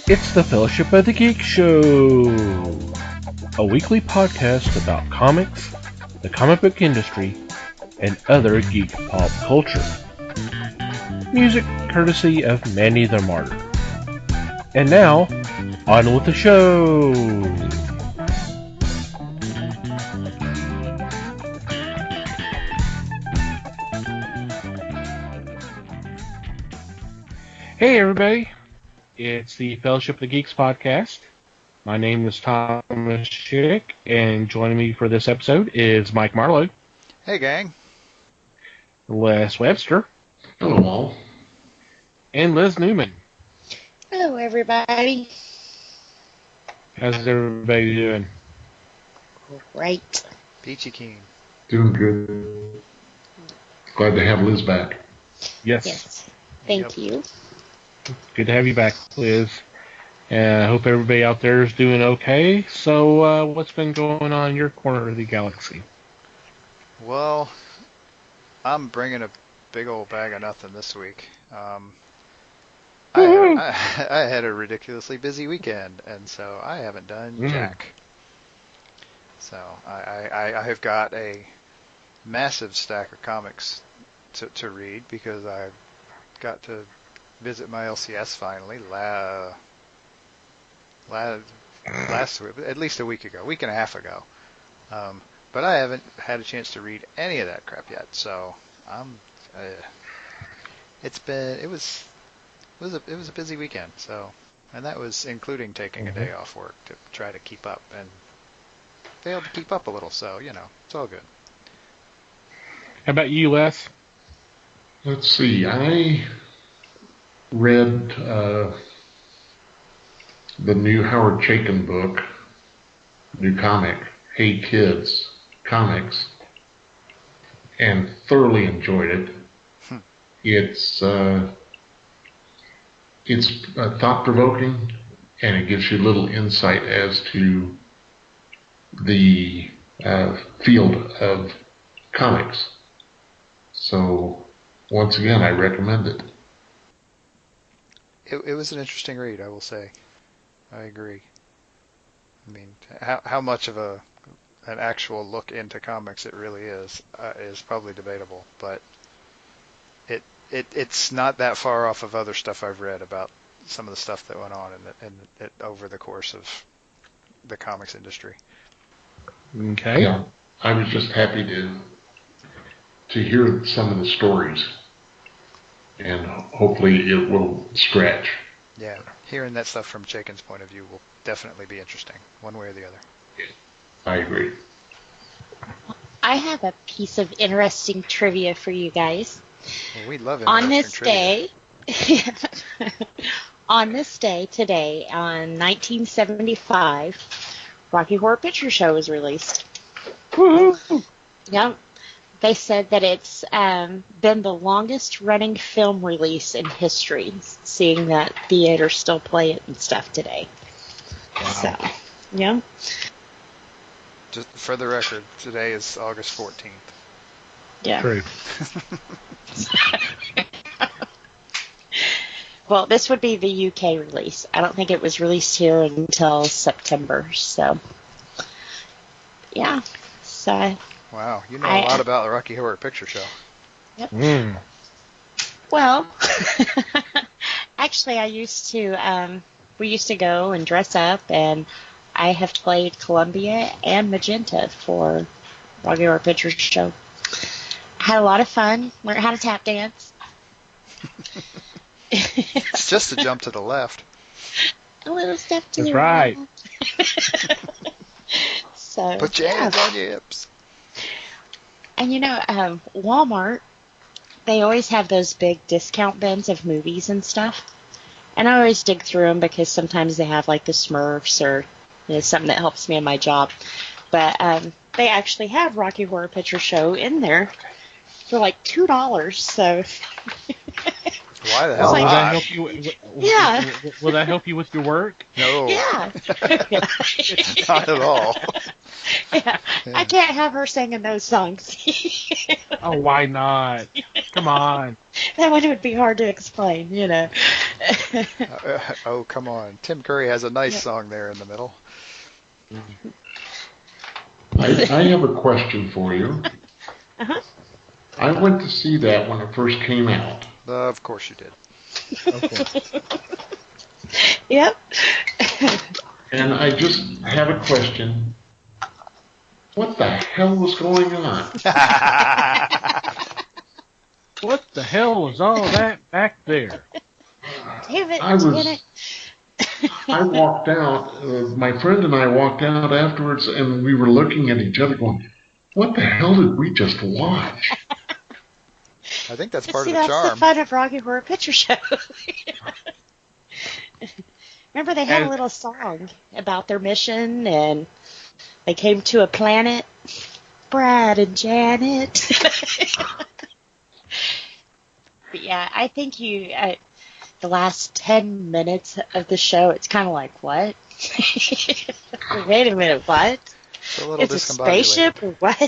It's the Fellowship of the Geek Show, a weekly podcast about comics, the comic book industry, and other geek pop culture. Music courtesy of Manny the Martyr. And now, on with the show! Hey everybody, it's the Fellowship of the Geeks podcast. My name is Thomas Schick, and joining me for this episode is Mike Marlowe. Hey gang. Les Webster. Hello all. And Liz Newman. Hello everybody. How's everybody doing? Great. Peachy keen. Doing good. Glad to have Liz back. Yes. Thank you. Good to have you back, Liz. I hope everybody out there is doing okay. So, what's been going on in your corner of the galaxy? Well, I'm bringing a big old bag of nothing this week. I had a ridiculously busy weekend, and so I haven't done jack. So I have got a massive stack of comics to read because I've got to visit my LCS finally last week, at least a week and a half ago. But I haven't had a chance to read any of that crap yet. So it was a busy weekend. So, and that was including taking a day off work to try to keep up, and failed to keep up a little. So it's all good. How about you, Les? Let's see. I read the new Howard Chaykin book, new comic, Hey Kids Comics, and thoroughly enjoyed it. It's thought-provoking, and it gives you a little insight as to the field of comics. So, once again, I recommend it. It was an interesting read, I will say. I agree. I mean, how much of an actual look into comics it really is probably debatable, but it's not that far off of other stuff I've read about some of the stuff that went on in over the course of the comics industry. Okay. Yeah, I was just happy to hear some of the stories, and hopefully it will stretch. Yeah, hearing that stuff from Chaykin's point of view will definitely be interesting, one way or the other. I agree. I have a piece of interesting trivia for you guys. Well, we love on this trivia. day. On this day today, on 1975, Rocky Horror Picture Show was released. Woohoo! Yep. They said that it's been the longest running film release in history, seeing that theaters still play it and stuff today. Wow. So, yeah. Just for the record, today is August 14th. Yeah. True. Well, this would be the UK release. I don't think it was released here until September. So, yeah. So. Wow, you know a lot about the Rocky Horror Picture Show. Yep. Well, actually, we used to go and dress up, and I have played Columbia and Magenta for Rocky Horror Picture Show. Had a lot of fun, learned how to tap dance. It's just a jump to the left. A little step to That's the right. So, put your hands on your hips. And Walmart, they always have those big discount bins of movies and stuff. And I always dig through them because sometimes they have like the Smurfs or something that helps me in my job. But they actually have Rocky Horror Picture Show in there for like $2. So why the hell Will not? that help you? Yeah. Will that help you with your work? No. Yeah. Not at all. Yeah. I can't have her singing those songs. Oh, why not? Come on. That one would be hard to explain, Oh, come on. Tim Curry has a nice song there in the middle. I have a question for you. Uh-huh. I went to see that when it first came out. Of course you did. Yep. And I just have a question. What the hell was going on? What the hell was all that back there? Damn it, I walked out, my friend and I walked out afterwards, and we were looking at each other going, what the hell did we just watch? I think that's part of the that's charm. the fun of Rocky Horror Picture Show. Remember, they had a little song about their mission, and they came to a planet, Brad and Janet. But yeah, I think the last 10 minutes of the show, it's kind of like, what? Wait a minute, what? It's a spaceship or what?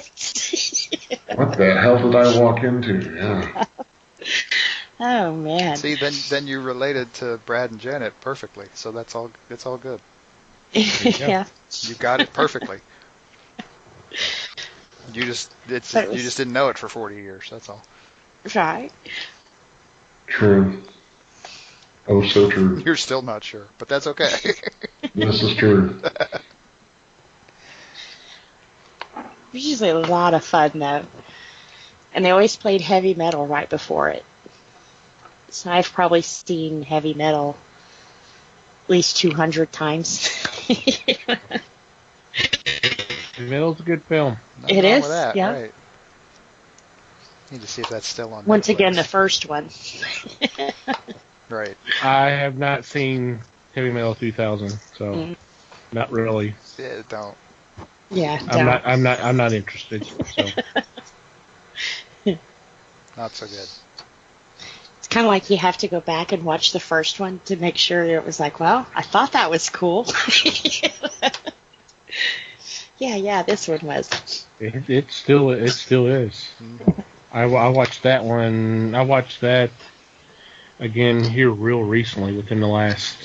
What the hell did I walk into? Yeah. Oh man. See, then you related to Brad and Janet perfectly, so it's all good. Yeah. You got it perfectly. You just didn't know it for 40 years. That's all. Right. True. Oh, so true. You're still not sure, but that's okay. This is true. It was usually a lot of fun though, and they always played heavy metal right before it. So I've probably seen heavy metal at least 200 times. Metal's a good film. It is, yeah. Right. Need to see if that's still on. Once Netflix. again, the first one. Right. I have not seen Heavy Metal 2000, so not really. Yeah, don't. Yeah, I'm not interested. So. Not so good. It's kind of like you have to go back and watch the first one to make sure it was like, well, I thought that was cool. Yeah, this one was. It still is. Mm-hmm. I watched that one. I watched that again here real recently, within the last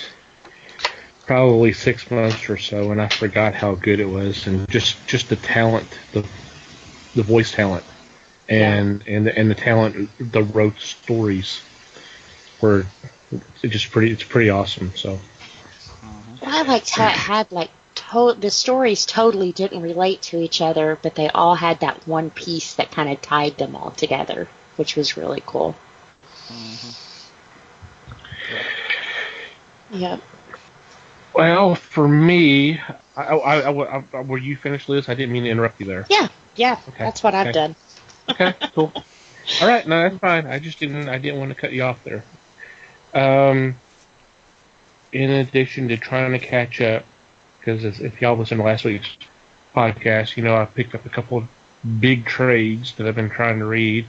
probably 6 months or so, and I forgot how good it was, and just the talent, the voice talent, and the talent, the wrote stories were just pretty. It's pretty awesome. So. Well, I liked how it had the stories totally didn't relate to each other, but they all had that one piece that kind of tied them all together, which was really cool. Mm-hmm. Yep. Well, for me, were you finished, Liz? I didn't mean to interrupt you there. Yeah, okay. That's what I've done. Okay, cool. All right, no, that's fine. I didn't want to cut you off there. In addition to trying to catch up, because if y'all listened to last week's podcast, I picked up a couple of big trades that I've been trying to read.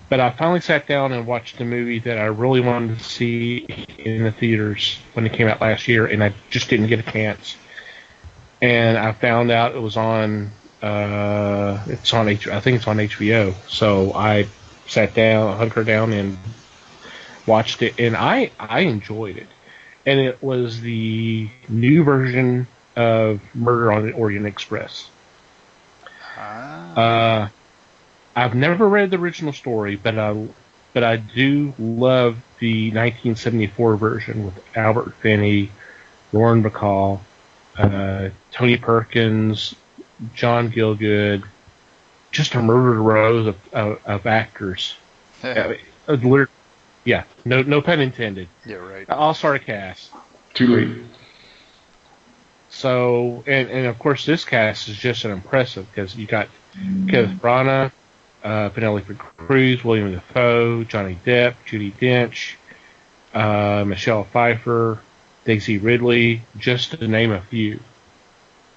But I finally sat down and watched the movie that I really wanted to see in the theaters when it came out last year, and I just didn't get a chance. And I found out it was on, I think it's on HBO. So I sat down, hunkered down, and watched it, and I enjoyed it. And it was the new version of Murder on the Orient Express. I've never read the original story, but I do love the 1974 version with Albert Finney, Lauren Bacall, Tony Perkins, John Gielgud, just a murder row of actors. Yeah, no pun intended. Yeah, right. All-star cast. Too late. So, and of course, this cast is just an impressive, because you got Kenneth Branagh, Penelope Cruz, William Dafoe, Johnny Depp, Judi Dench, Michelle Pfeiffer, Daisy Ridley, just to name a few.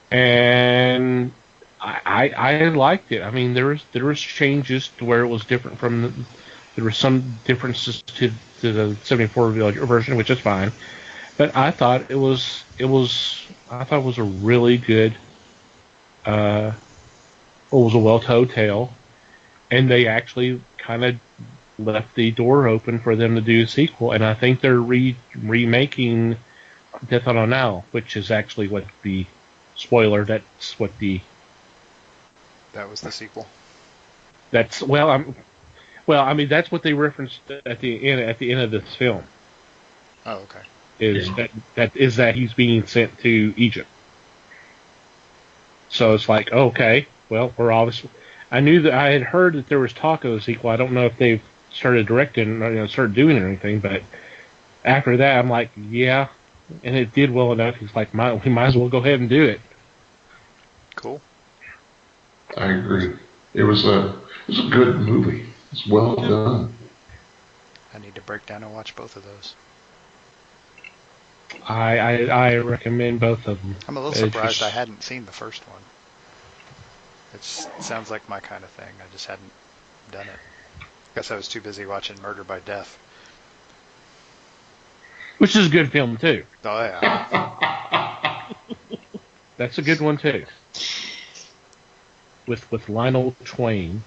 And I liked it. I mean, there was changes to where it was different from there were some differences to the 74 version, which is fine. But I thought it was a really good, it was a well-told tale, and they actually kind of left the door open for them to do a sequel, and I think they're remaking Death on a Nile, which is actually what the spoiler. That's what the That was the sequel. That's I mean that's what they referenced at the end of this film. Oh, okay. Is that he's being sent to Egypt. So it's like, okay, well, we're obviously. I knew that I had heard that there was talk of a sequel. I don't know if they've started directing or started doing anything, but after that, I'm like, yeah, and it did well enough. He's like, we might as well go ahead and do it. Cool. I agree. It was a good movie. It's well done. I need to break down and watch both of those. I recommend both of them. I'm a little surprised I hadn't seen the first one. It sounds like my kind of thing. I just hadn't done it. Guess I was too busy watching Murder by Death. Which is a good film, too. Oh, yeah. That's a good one, too. With Lionel Twain.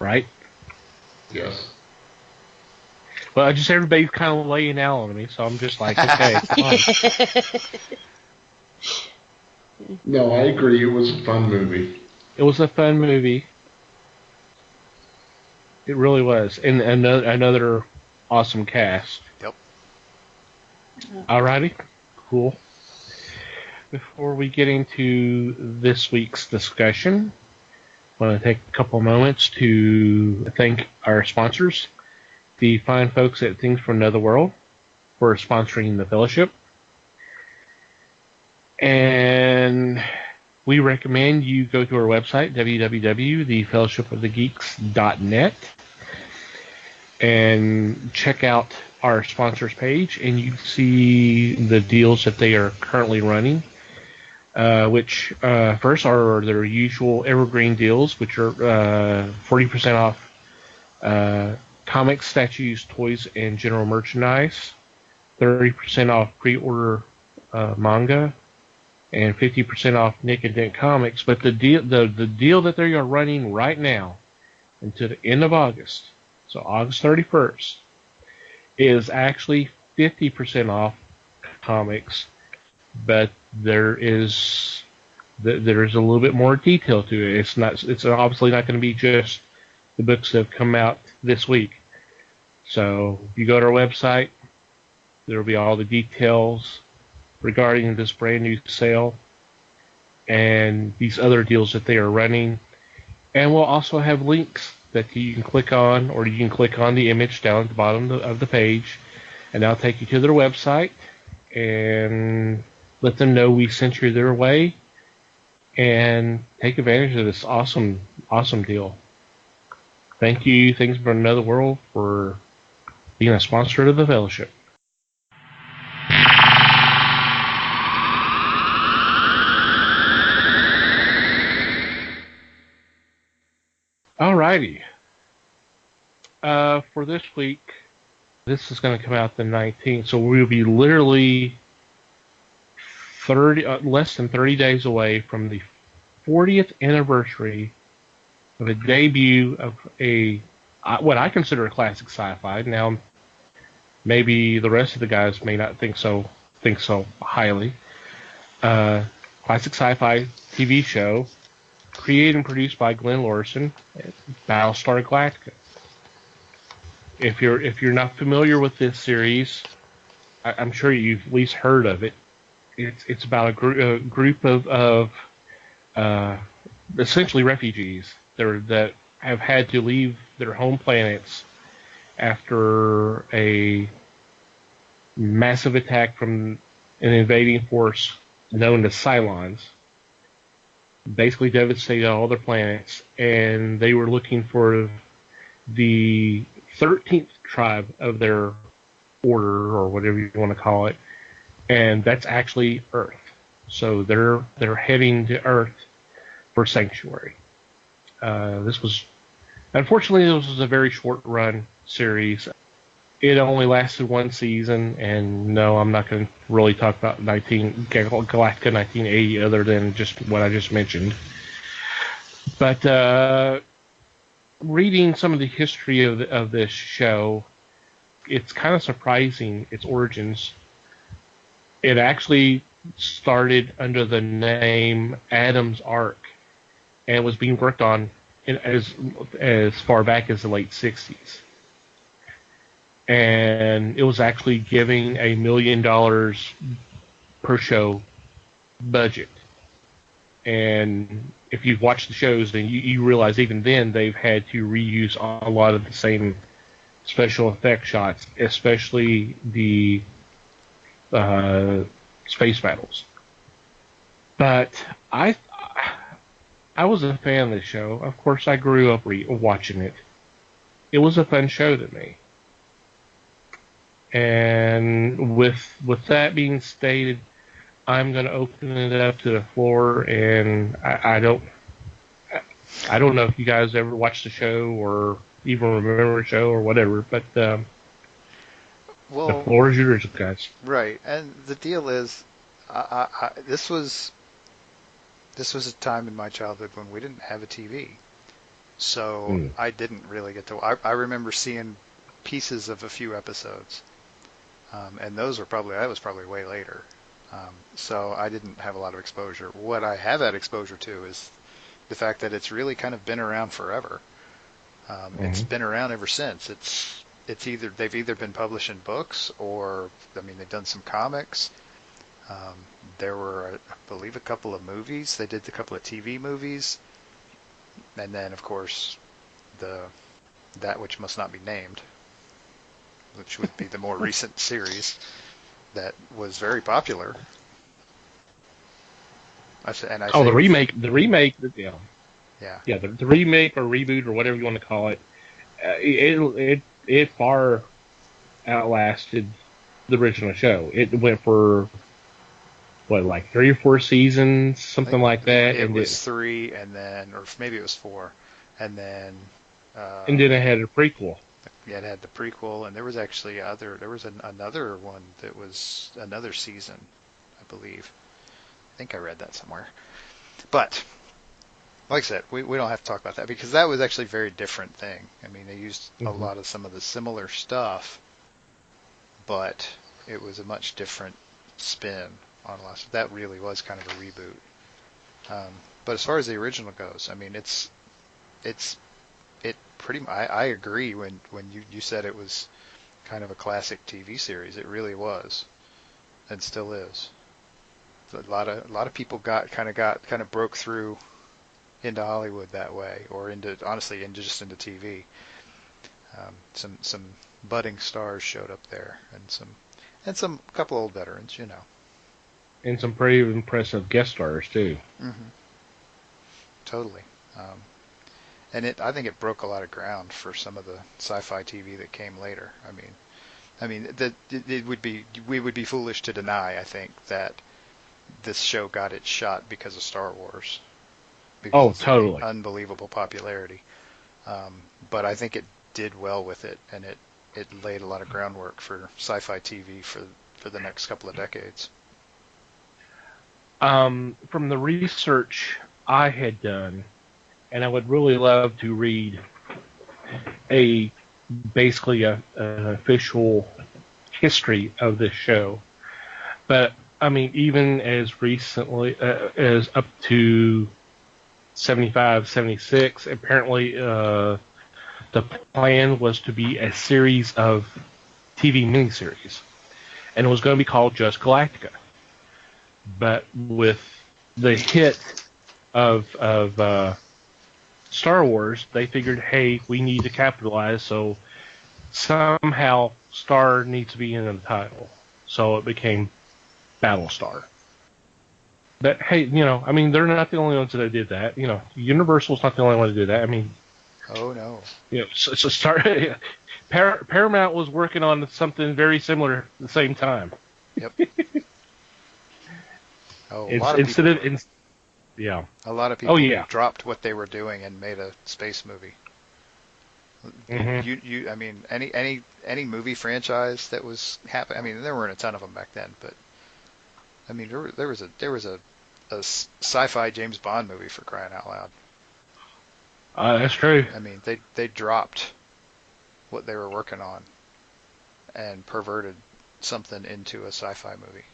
Right? Yes. Well, just everybody's kind of laying out on me, so I'm just like, okay, fine. No, I agree. It was a fun movie. It was a fun movie. It really was. And another awesome cast. Yep. Alrighty. Cool. Before we get into this week's discussion, I want to take a couple moments to thank our sponsors, the fine folks at Things from Another World, for sponsoring the fellowship. And we recommend you go to our website, www.thefellowshipofthegeeks.net, and check out our sponsors page, and you see the deals that they are currently running, which first are their usual evergreen deals, which are 40% off comics, statues, toys, and general merchandise, 30% off pre-order manga, and 50% off Nick and Dent comics. But the deal that they are running right now until the end of August, so August 31st, is actually 50% off comics, but there is a little bit more detail to it. It's obviously not going to be just the books that have come out this week. So if you go to our website, there will be all the details regarding this brand new sale and these other deals that they are running. And we'll also have links that you can click on, or you can click on the image down at the bottom of the page, and that'll take you to their website and let them know we sent you their way, and take advantage of this awesome deal. Thank you, Things from Another World, for being a sponsor of the fellowship. Alrighty. For this week, this is going to come out the 19th, so we'll be literally less than 30 days away from the 40th anniversary of a debut of what I consider a classic sci-fi. Now, maybe the rest of the guys may not think so highly. Classic sci-fi TV show, created and produced by Glenn Larson, Battlestar Galactica. If you're not familiar with this series, I'm sure you've at least heard of it. It's about a group of essentially refugees that have had to leave their home planets after a massive attack from an invading force known as Cylons. Basically devastated all their planets, and they were looking for the 13th tribe of their order, or whatever you want to call it, and that's actually Earth. So they're heading to Earth for sanctuary. Unfortunately, this was a very short run series. It only lasted one season, and no, I'm not going to really talk about Galactica 1980 other than just what I just mentioned. But reading some of the history of this show, it's kind of surprising, its origins. It actually started under the name Adam's Ark and was being worked on as far back as the late 60s. And it was actually giving $1 million per show budget. And if you've watched the shows, then you realize even then they've had to reuse a lot of the same special effect shots, especially the space battles. But I was a fan of the show. Of course, I grew up watching it. It was a fun show to me. And with that being stated, I'm going to open it up to the floor, and I don't know if you guys ever watched the show or even remember the show or whatever, but the floor is yours, guys. Right, and the deal is, this was a time in my childhood when we didn't have a TV, so I didn't really get to. I remember seeing pieces of a few episodes, and that was probably way later. So I didn't have a lot of exposure. What I have had exposure to is the fact that it's really kind of been around forever. It's been around ever since. They've either been published in books or, I mean, they've done some comics. There were, I believe, a couple of movies. They did a couple of TV movies. And then, of course, that which must not be named, which would be the more recent series that was very popular. The remake, yeah. Yeah, The remake or reboot or whatever you want to call it, it far outlasted the original show. It went for like 3 or 4 seasons, something like that. It was 3, and then, or maybe it was 4, and then it had a prequel. Yeah, it had the prequel, and there was actually another one that was another season, I believe. I think I read that somewhere. But like I said, we don't have to talk about that because that was actually a very different thing. I mean, they used a lot of some of the similar stuff, but it was a much different spin on a lot of stuff. That really was kind of a reboot. But as far as the original goes, I mean, it pretty much, I agree when you said it was kind of a classic TV series. It really was, and still is. A lot of people kind of broke through into Hollywood that way, or into TV. Some budding stars showed up there, and some couple old veterans, you know. And some pretty impressive guest stars too. Mm-hmm. Totally. And I think it broke a lot of ground for some of the sci-fi TV that came later. I mean, we would be foolish to deny, I think, that this show got its shot because of Star Wars. Totally. Unbelievable popularity. But I think it did well with it, and it laid a lot of groundwork for sci-fi TV for the next couple of decades. From the research I had done, and I would really love to read basically an official history of this show. But, I mean, even as recently as up to 75, 76, apparently the plan was to be a series of TV miniseries. And it was going to be called just Galactica. But with the hit of Star Wars, they figured, hey, we need to capitalize, so somehow Star needs to be in the title. So it became Battlestar. But hey, you know, I mean, they're not the only ones that did that. You know, Universal's not the only one to do that. I mean, oh no. You know, so Star Paramount was working on something very similar at the same time. Yep. A lot of people dropped what they were doing and made a space movie. Mm-hmm. I mean, any movie franchise that was happening. I mean, there weren't a ton of them back then, but I mean, there was a sci-fi James Bond movie, for crying out loud. That's true. I mean, they dropped what they were working on and perverted something into a sci-fi movie.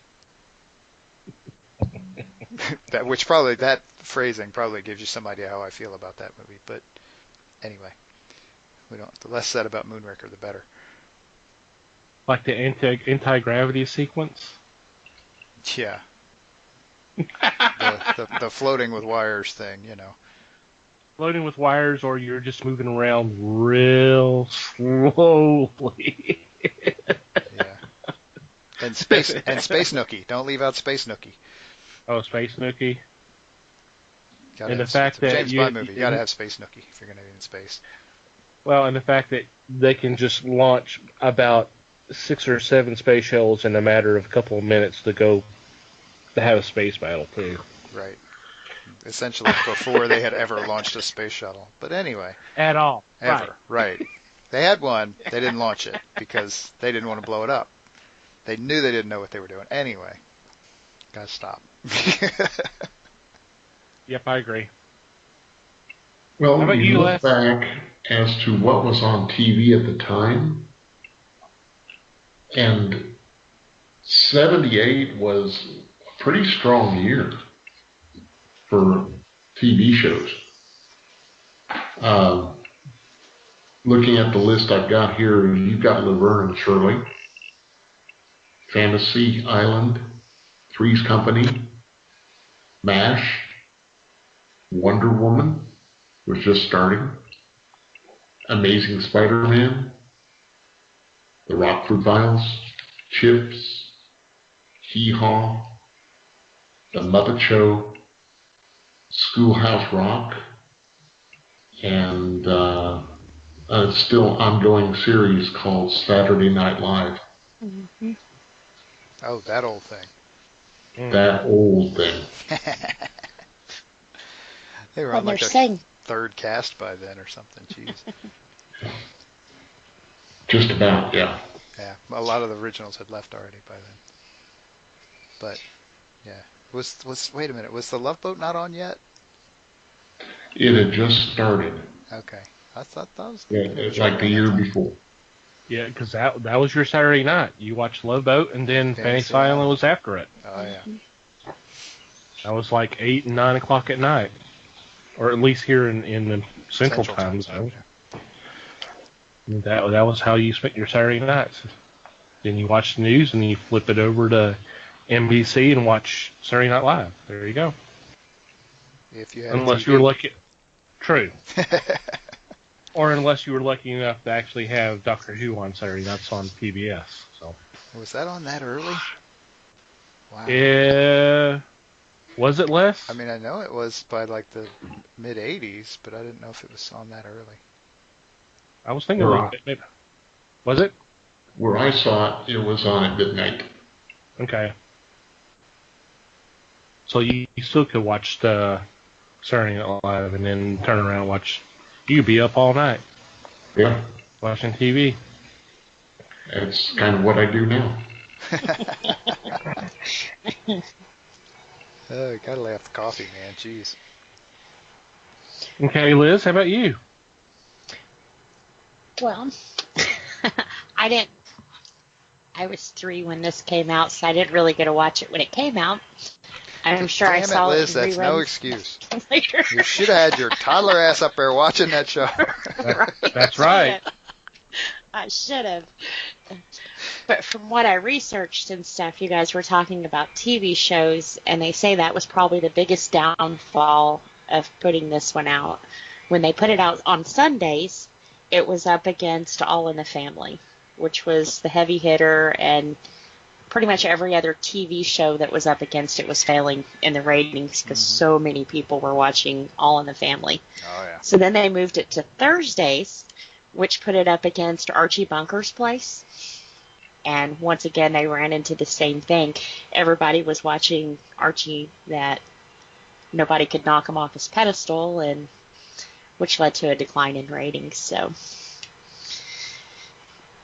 That phrasing probably gives you some idea how I feel about that movie. But anyway, the less said about Moonraker, the better. Like the anti-gravity sequence? Yeah. the floating with wires thing, Floating with wires, or you're just moving around real slowly. Yeah. And Space Nookie. Don't leave out Space Nookie. Oh, Space Nookie. And the fact that James Bond movie, you gotta have Space Nookie if you're gonna be in space. Well, and the fact that they can just launch about 6 or 7 space shuttles in a matter of a couple of minutes to have a space battle too. Right. Essentially before they had ever launched a space shuttle. But anyway. At all. Ever. Right. They had one, they didn't launch it because they didn't want to blow it up. They knew they didn't know what they were doing. Anyway. Gotta stop. Yep, I agree. Well, how about you look Les? back as to what was on TV at the time, and 78 was a pretty strong year for TV shows. Looking at the list I've got here, you've got Laverne and Shirley, Fantasy Island, Three's Company, MASH, Wonder Woman was just starting, Amazing Spider-Man, The Rockford Files, Chips, Hee-Haw, The Muppet Show, Schoolhouse Rock, and a still ongoing series called Saturday Night Live. Mm-hmm. Oh, that old thing. That old thing. They were on like a third cast by then or something. Jeez. Just about, yeah. Yeah, a lot of the originals had left already by then. But yeah, wait a minute, was the Love Boat not on yet? It had just started. Okay, I thought that was. Yeah, it was like the year before. Yeah, because that was your Saturday night. You watched Love Boat, and then Fantasy Island was after it. Oh yeah. That was like 8 and 9 o'clock at night, or at least here in the Central Time Zone. Yeah. That was how you spent your Saturday nights. Then you watch the news, and then you flip it over to NBC and watch Saturday Night Live. There you go. If you had unless you were lucky, true. Or unless you were lucky enough to actually have Doctor Who on Saturday nights on PBS. So was that on that early? Wow. Yeah. Was it less? I mean, I know it was by like the mid '80s, but I didn't know if it was on that early. I was thinking about it. Maybe. Was it? Where I saw it, it was on at midnight. Okay. So you still could watch the Saturday Night Live and then turn around and watch. You could be up all night. Yeah. Watching TV. That's kind of what I do now. Oh, gotta lay off the coffee, man. Jeez. Okay, Liz, how about you? Well, I was 3 when this came out, so I didn't really get to watch it when it came out. I'm sure I saw Liz, it in that's reruns no excuse. later. You should have had your toddler ass up there watching that show. That's right. I should have. But from what I researched and stuff, you guys were talking about TV shows, and they say that was probably the biggest downfall of putting this one out. When they put it out on Sundays, it was up against All in the Family, which was the heavy hitter, and pretty much every other TV show that was up against it was failing in the ratings because so many people were watching All in the Family. Oh, yeah. So then they moved it to Thursdays, which put it up against Archie Bunker's Place. And once again, they ran into the same thing. Everybody was watching Archie, that nobody could knock him off his pedestal, and which led to a decline in ratings. So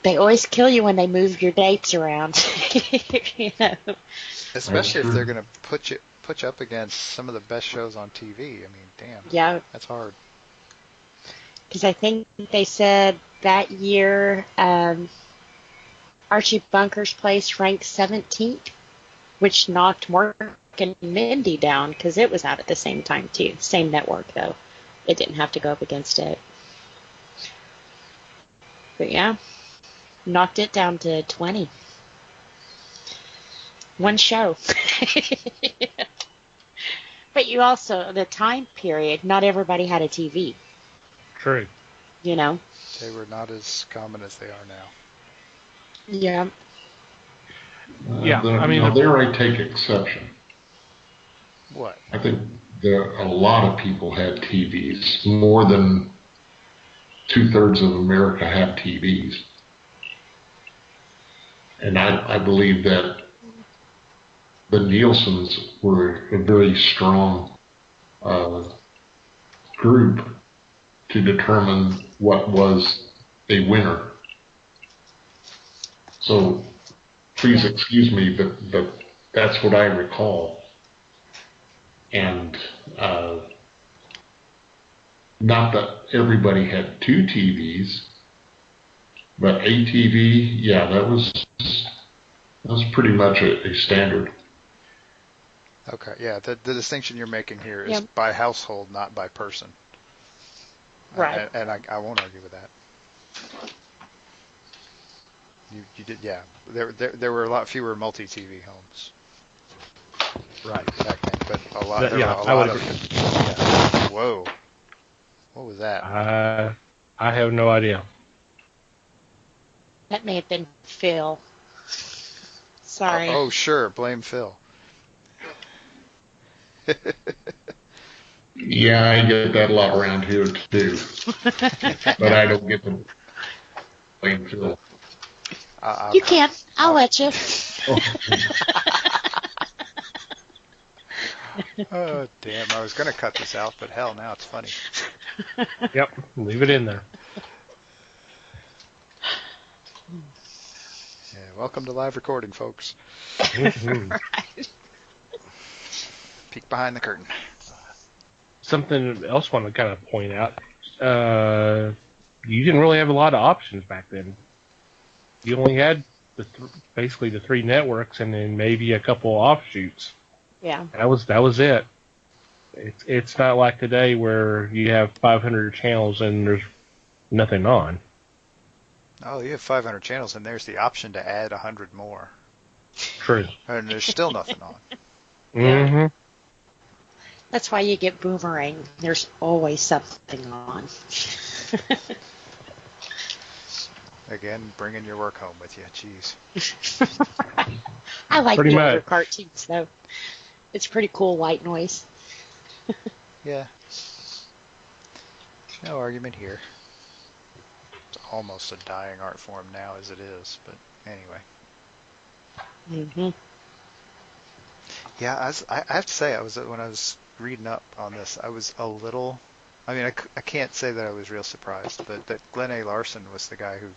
they always kill you when they move your dates around. You know? Especially if they're going to put you up against some of the best shows on TV. I mean, damn. Yeah. That's hard. Because I think they said that year Archie Bunker's Place ranked 17th, which knocked Mork and Mindy down because it was out at the same time, too. Same network, though. It didn't have to go up against it. But yeah, knocked it down to 20. One show. But you also, the time period, not everybody had a TV. True. You know? They were not as common as they are now. Yeah. Yeah, I mean, there I take exception. What? I think a lot of people had TVs. More than 2/3 of America had TVs. And I believe that the Nielsen's were a very strong group to determine what was a winner. So please excuse me, but that's what I recall. And not that everybody had 2 TVs, but a TV, yeah, that was pretty much a standard. Okay, yeah, the distinction you're making here is Yep. by household, not by person. Right. And I won't argue with that. You did, yeah. There were a lot fewer multi-TV homes. Right. Back then, but a lot. That- There yeah, were a I lot would of. Yeah. Whoa. What was that? I have no idea. That may have been Phil. Sorry. Oh, sure. Blame Phil. Yeah, I get that a lot around here too. But I don't get to blame Phil. You can't. I'll let you. Oh, damn. I was going to cut this out, but hell, now it's funny. Yep, leave it in there. Yeah, welcome to live recording, folks. Mhm. Peek behind the curtain. Something else I want to kind of point out. You didn't really have a lot of options back then. You only had basically the 3 networks and then maybe a couple offshoots. Yeah. That was it. It's not like today where you have 500 channels and there's nothing on. Oh, you have 500 channels, and there's the option to add 100 more. True. And there's still nothing on. Mm-hmm. That's why you get Boomerang. There's always something on. Again, bringing your work home with you. Jeez. I like Pretty the older much. cartoons, though. It's pretty cool white noise. Yeah. No argument here. It's almost a dying art form now as it is, but anyway. Mm-hmm. Yeah, I have to say, when I was reading up on this, I was a little. I mean, I can't say that I was real surprised, but that Glenn A. Larson was the guy who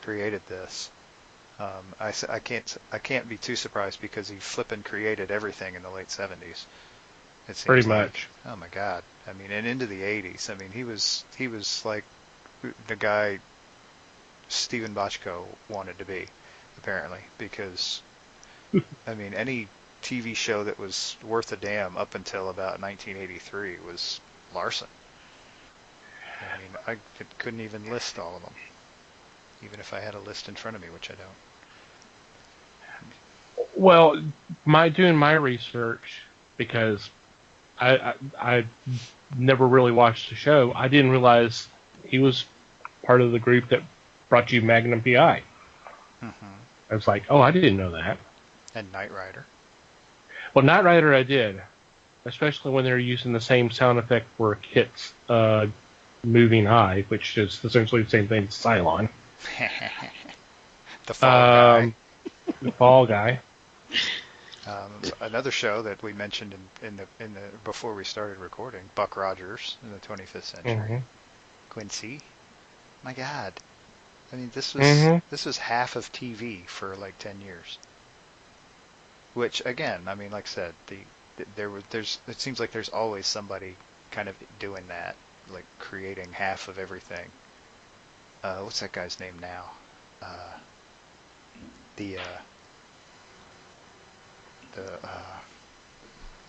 created this. I can't be too surprised because he flippin' created everything in the late 70s. It seems Pretty like. much. Oh my God! I mean, and into the 80s. I mean, he was like the guy Steven Bochco wanted to be, apparently, because I mean, any TV show that was worth a damn up until about 1983 was Larson. I mean, I couldn't even list all of them, even if I had a list in front of me, which I don't. Well, doing my research, because I never really watched the show, I didn't realize he was part of the group that brought you Magnum PI. Mm-hmm. I was like, oh, I didn't know that. And Knight Rider. Well, Knight Rider I did, especially when they were using the same sound effect for Kit's moving eye, which is essentially the same thing as Cylon. The Fall Guy. The Fall Guy. Another show that we mentioned in the before we started recording, Buck Rogers in the 25th century. Mm-hmm. Quincy. My God. I mean, this was half of TV for like 10 years. Which again, I mean, like I said, it seems like there's always somebody kind of doing that. like creating half of everything. What's that guy's name now?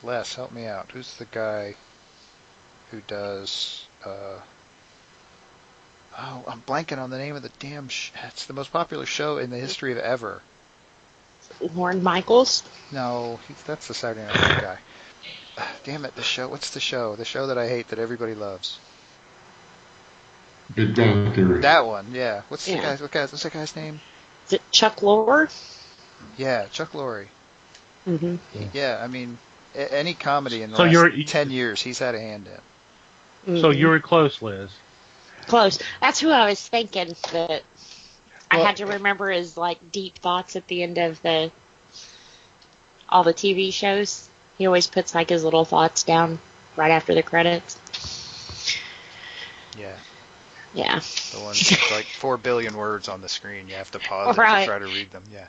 Les, help me out. Who's the guy who does? I'm blanking on the name of the damn. It's the most popular show in the history of ever. Lorne Michaels? No, that's the Saturday Night Live guy. Damn it, the show. What's the show? The show that I hate that everybody loves. Big Bang Theory. That one, yeah. What's that guy's name? Is it Chuck Lorre? Yeah, Chuck Lorre. Mm-hmm. Yeah, I mean, any comedy in the last 10 years, he's had a hand in. So you were close, Liz. Close. That's who I was thinking that I had to remember his like deep thoughts at the end of all the TV shows. He always puts like his little thoughts down right after the credits. Yeah. Yeah. The ones with like 4 billion words on the screen. You have to pause it to try to read them. Yeah.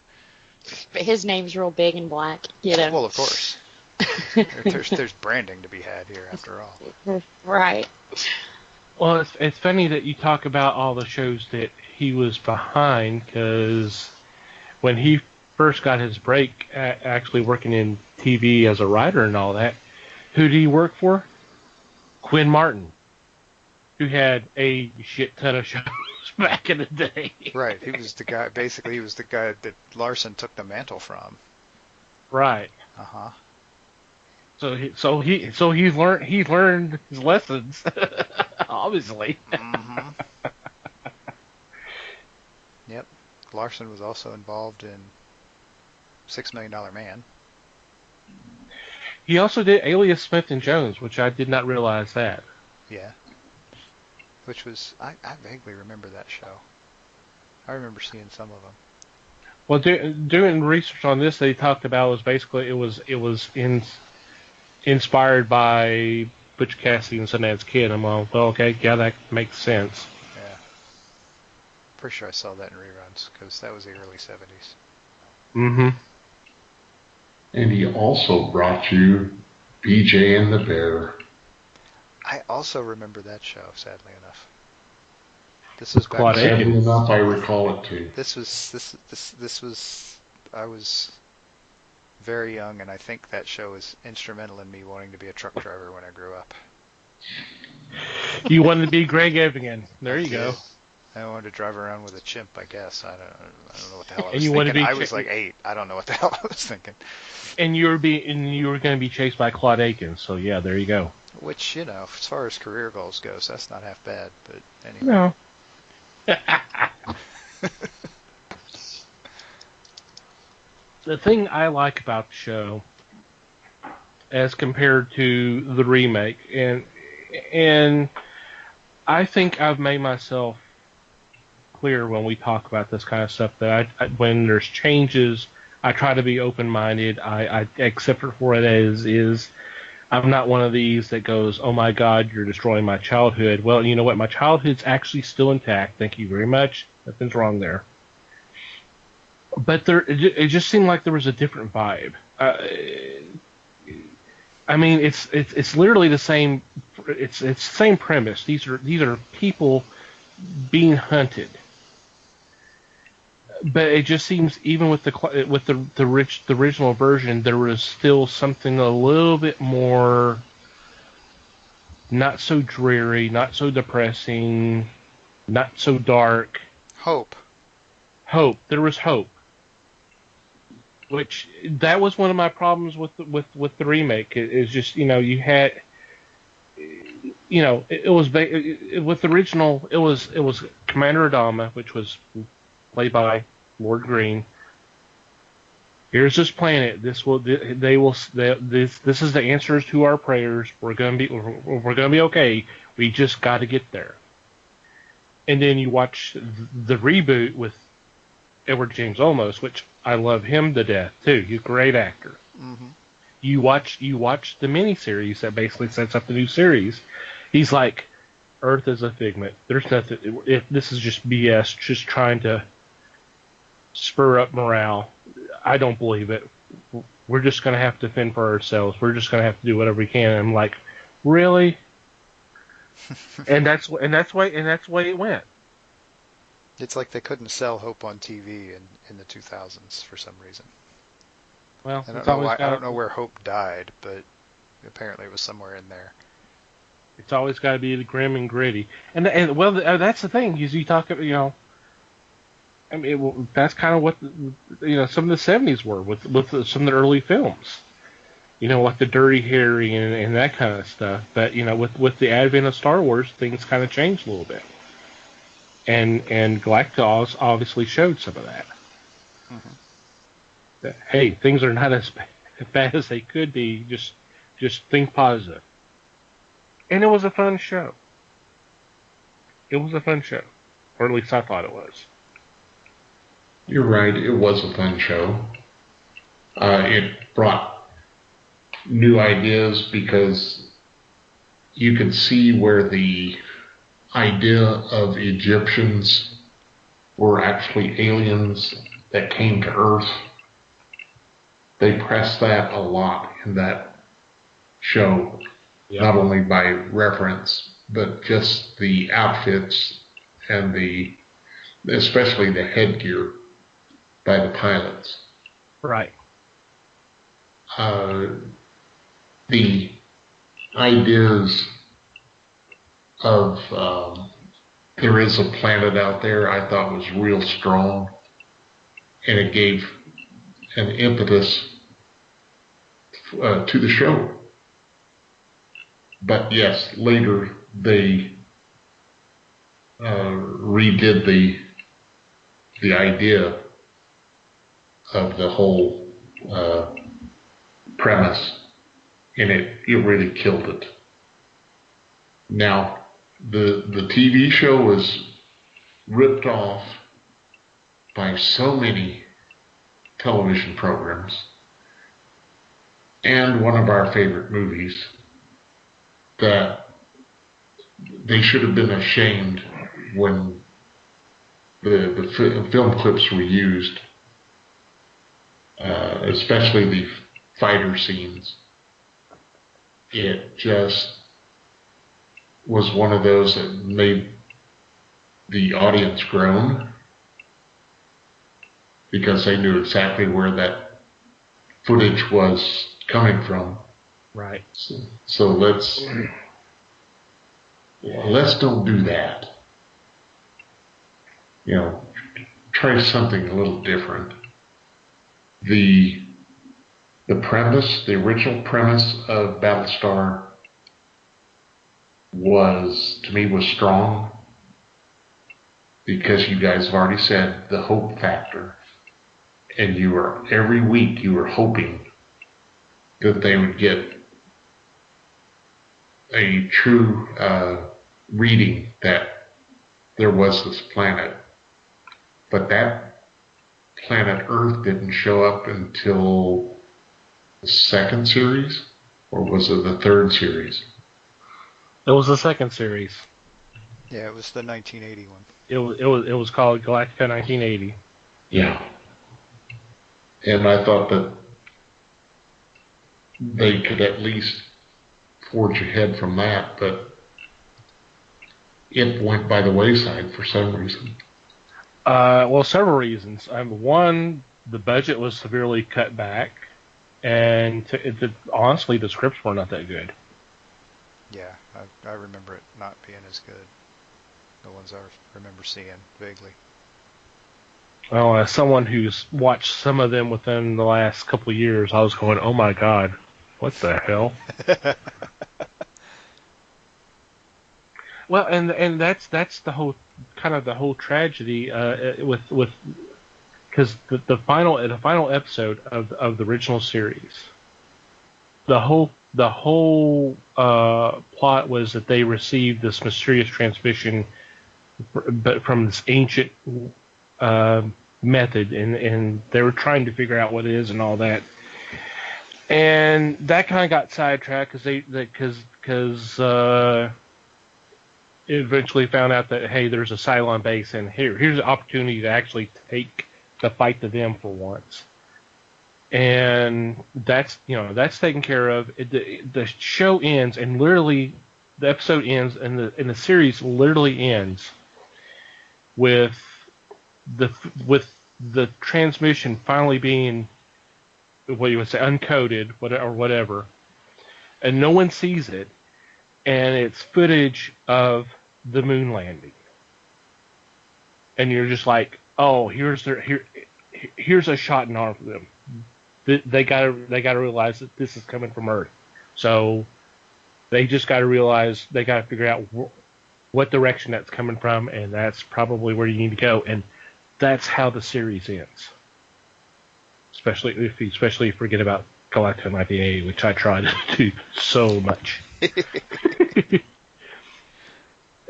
But his name's real big and black, you know. Well, of course. there's branding to be had here, after all. Right. Well, it's funny that you talk about all the shows that he was behind, because when he first got his break actually working in TV as a writer and all that, who did he work for? Quinn Martin, who had a shit ton of shows back in the day. Right. He was the guy. Basically, he was the guy that Larson took the mantle from. Right. Uh-huh. So he learned his lessons, obviously. Mm-hmm. Yep. Larson was also involved in $6 Million Man. He also did Alias Smith and Jones, which I did not realize that. Yeah. Which was, I vaguely remember that show. I remember seeing some of them. Well, doing research on this, they talked about it was inspired by Butch Cassidy and Sundance Kid. I'm like, well, okay, yeah, that makes sense. Yeah. Pretty sure I saw that in reruns, because that was the early 70s. Mm-hmm. And he also brought you BJ and the Bear. I also remember that show, sadly enough. This was back. Sadly enough, I recall it too. This was. I was very young, and I think that show was instrumental in me wanting to be a truck driver when I grew up. You wanted to be Greg Evigan. There you go. I wanted to drive around with a chimp, I guess. I don't know what the hell I was And you thinking. I was like 8. I don't know what the hell I was thinking. And you were going to be chased by Claude Akins. So yeah, there you go. Which, as far as career goals goes, that's not half bad. But anyway. No. The thing I like about the show, as compared to the remake, and I think I've made myself clear when we talk about this kind of stuff, that when there's changes, I try to be open-minded. I accept it for it as is. I'm not one of these that goes, oh my God, you're destroying my childhood. Well, you know what? My childhood's actually still intact. Thank you very much. Nothing's wrong there. But it just seemed like there was a different vibe. I mean, it's literally the same. It's the same premise. These are people being hunted. But it just seems, even with the original version, there was still something a little bit more, not so dreary, not so depressing, not so dark. Hope. There was hope. Which, that was one of my problems with the remake. Is just, you had, it was with the original. It was Commander Adama, which was played by Lord Green. Here's this planet. This is the answers to our prayers. We're gonna be okay. We just got to get there. And then you watch the reboot with Edward James Olmos, which I love him to death too. He's a great actor. Mm-hmm. You watch the miniseries that basically sets up the new series. He's like, Earth is a figment. There's nothing. This is just BS. Just trying to spur up morale. I don't believe it. We're just going to have to fend for ourselves. We're just going to have to do whatever we can. And I'm like, really? and that's why it went. It's like they couldn't sell hope on TV in the 2000s for some reason. Well, I don't know where hope died, but apparently it was somewhere in there. It's always got to be the grim and gritty, and well, that's the thing. Is you talk, I mean, that's kind of what some of the '70s were with some of the early films. Like the Dirty Harry and that kind of stuff. But with the advent of Star Wars, things kind of changed a little bit, and Galactica obviously showed some of that. Mm-hmm. That, hey, things are not as bad as they could be. Just think positive. And it was a fun show. It was a fun show, or at least I thought it was. You're right. It was a fun show. It brought new ideas because you could see where the idea of Egyptians were actually aliens that came to Earth. They pressed that a lot in that show, not only by reference, but just the outfits and especially the headgear by the pilots. Right. The ideas of there is a planet out there, I thought was real strong, and it gave an impetus to the show. But yes, later they redid the idea of the whole premise, and it really killed it. Now, the TV show was ripped off by so many television programs, and one of our favorite movies, that they should have been ashamed when the film clips were used, especially the fighter scenes. It just was one of those that made the audience groan because they knew exactly where that footage was coming from. Right. So let's don't do that. Try something a little different. The premise, the original premise of Battlestar was strong because you guys have already said the hope factor, and every week you were hoping that they would get a true reading that there was this planet. But that planet Earth didn't show up until the second series, or was it the third series? It was the second series. Yeah, it was the 1980 one. It was called Galactica 1980. Yeah. And I thought that they could at least forge ahead from that, but it went by the wayside for some reason. Well, several reasons. One, the budget was severely cut back, and honestly, the scripts were not that good. Yeah, I remember it not being as good. The ones I remember seeing vaguely. Well, as someone who's watched some of them within the last couple of years, I was going, "Oh my God, what the hell?" Well, and that's the whole tragedy with because the final episode of the original series, the whole plot was that they received this mysterious transmission, but from this ancient method, and they were trying to figure out what it is and all that, and that kind of got sidetracked because it eventually found out that, hey, there's a Cylon base, and here's an opportunity to actually take the fight to them for once. And that's taken care of. The show ends, and literally the episode ends, and the series literally ends with the transmission finally being, what you would say, uncoded, or whatever, and no one sees it, and it's footage of the moon landing, and you're just like, oh, here's a shot in arm for them. They gotta realize that this is coming from Earth, so they just gotta realize they gotta figure out what direction that's coming from, and that's probably where you need to go, and that's how the series ends. Especially if you forget about Galactica 1980, which I try to do so much.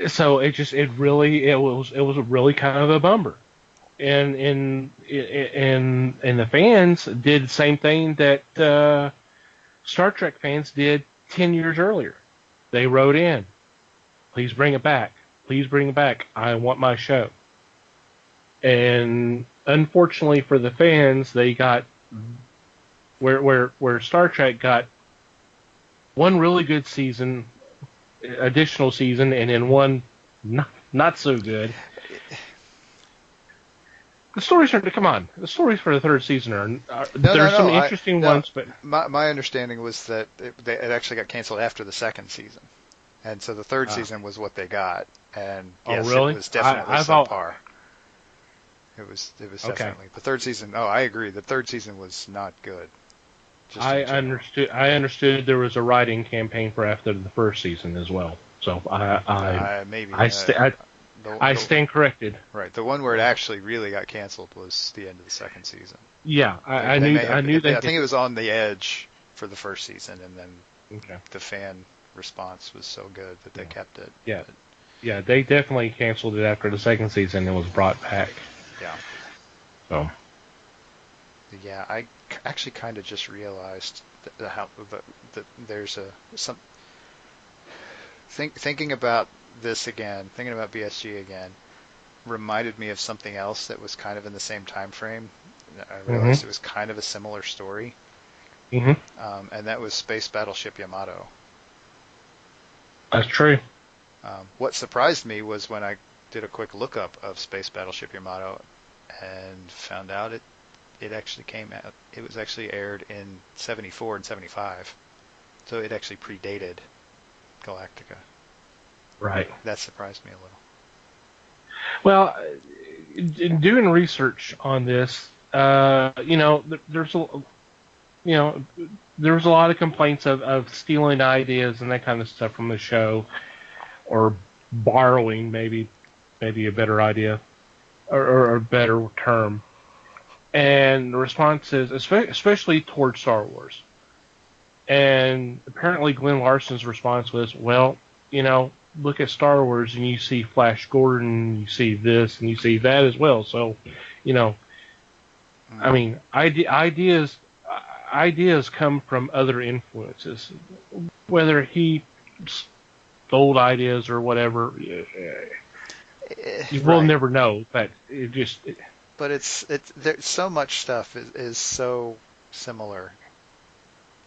So it was really kind of a bummer, and the fans did the same thing that Star Trek fans did 10 years earlier. They wrote in, please bring it back. Please bring it back. I want my show. And unfortunately for the fans, they got where Star Trek got one really good season, additional season, and then one not so good. The stories are, come on. The stories for the third season there's some interesting ones, but my understanding was that it actually got canceled after the second season, and so the third season was what they got. And yes, really? It was definitely subpar. It was definitely the third season. Oh, I agree. The third season was not good. I understood there was a writing campaign for after the first season as well. So I stand corrected. Right, the one where it actually really got canceled was the end of the second season. Yeah, I knew that. I think it was on the edge for the first season, and then the fan response was so good that they kept it. Yeah, yeah, they definitely canceled it after the second season and was brought back. Yeah. So. Yeah, I actually kind of just realized that there's thinking about this again, thinking about BSG again, reminded me of something else that was kind of in the same time frame. I realized it was kind of a similar story, and that was Space Battleship Yamato. That's true. What surprised me was when I did a quick lookup of Space Battleship Yamato and found out it actually came out. It was actually aired in 74 and 75, so it actually predated Galactica. Right. That surprised me a little. Well, in doing research on this, there was a lot of complaints of stealing ideas and that kind of stuff from the show, or borrowing, maybe a better idea, or a better term. And the response is, especially towards Star Wars. And apparently Glenn Larson's response was, well, look at Star Wars and you see Flash Gordon, you see this and you see that as well. So, I mean, ideas come from other influences. Whether he stole ideas or whatever, we'll never know. But it just... But there's so much stuff is so similar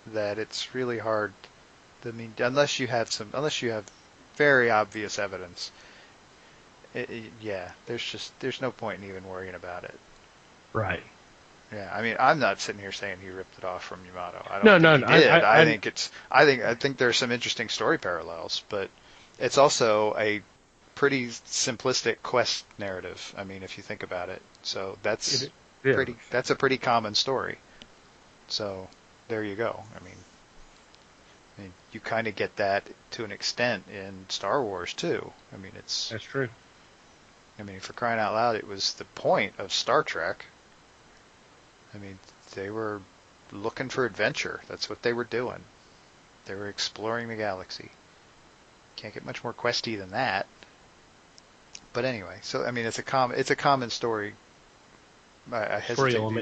that it's really hard. I mean, unless you have very obvious evidence. There's no point in even worrying about it. Right. Yeah, I mean, I'm not sitting here saying he ripped it off from Yamato. I think there's some interesting story parallels, but it's also a pretty simplistic quest narrative. I mean, if you think about it, so that's a pretty common story. So there you go. I mean, you kind of get that to an extent in Star Wars too. I mean, that's true. I mean, for crying out loud, it was the point of Star Trek. I mean, they were looking for adventure. That's what they were doing. They were exploring the galaxy. Can't get much more questy than that. But anyway, so I mean, it's a common story. I hesitate to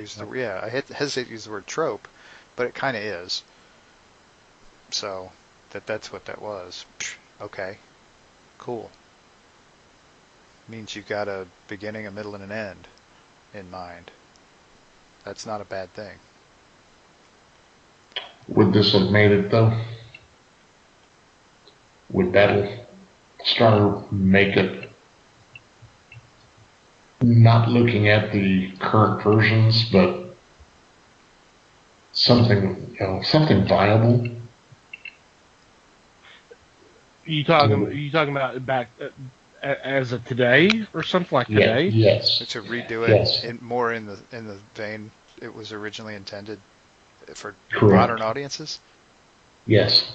use the word trope, but it kind of is. So that's what that was. Okay, cool. Means you've got a beginning, a middle, and an end in mind. That's not a bad thing. Would this have made it though? would Battlestar make it, not looking at the current versions, but something, something viable? You talking about back as of today or something like today? Yes. To redo it Yes. in the vein it was originally intended for Correct. modern audiences. Yes.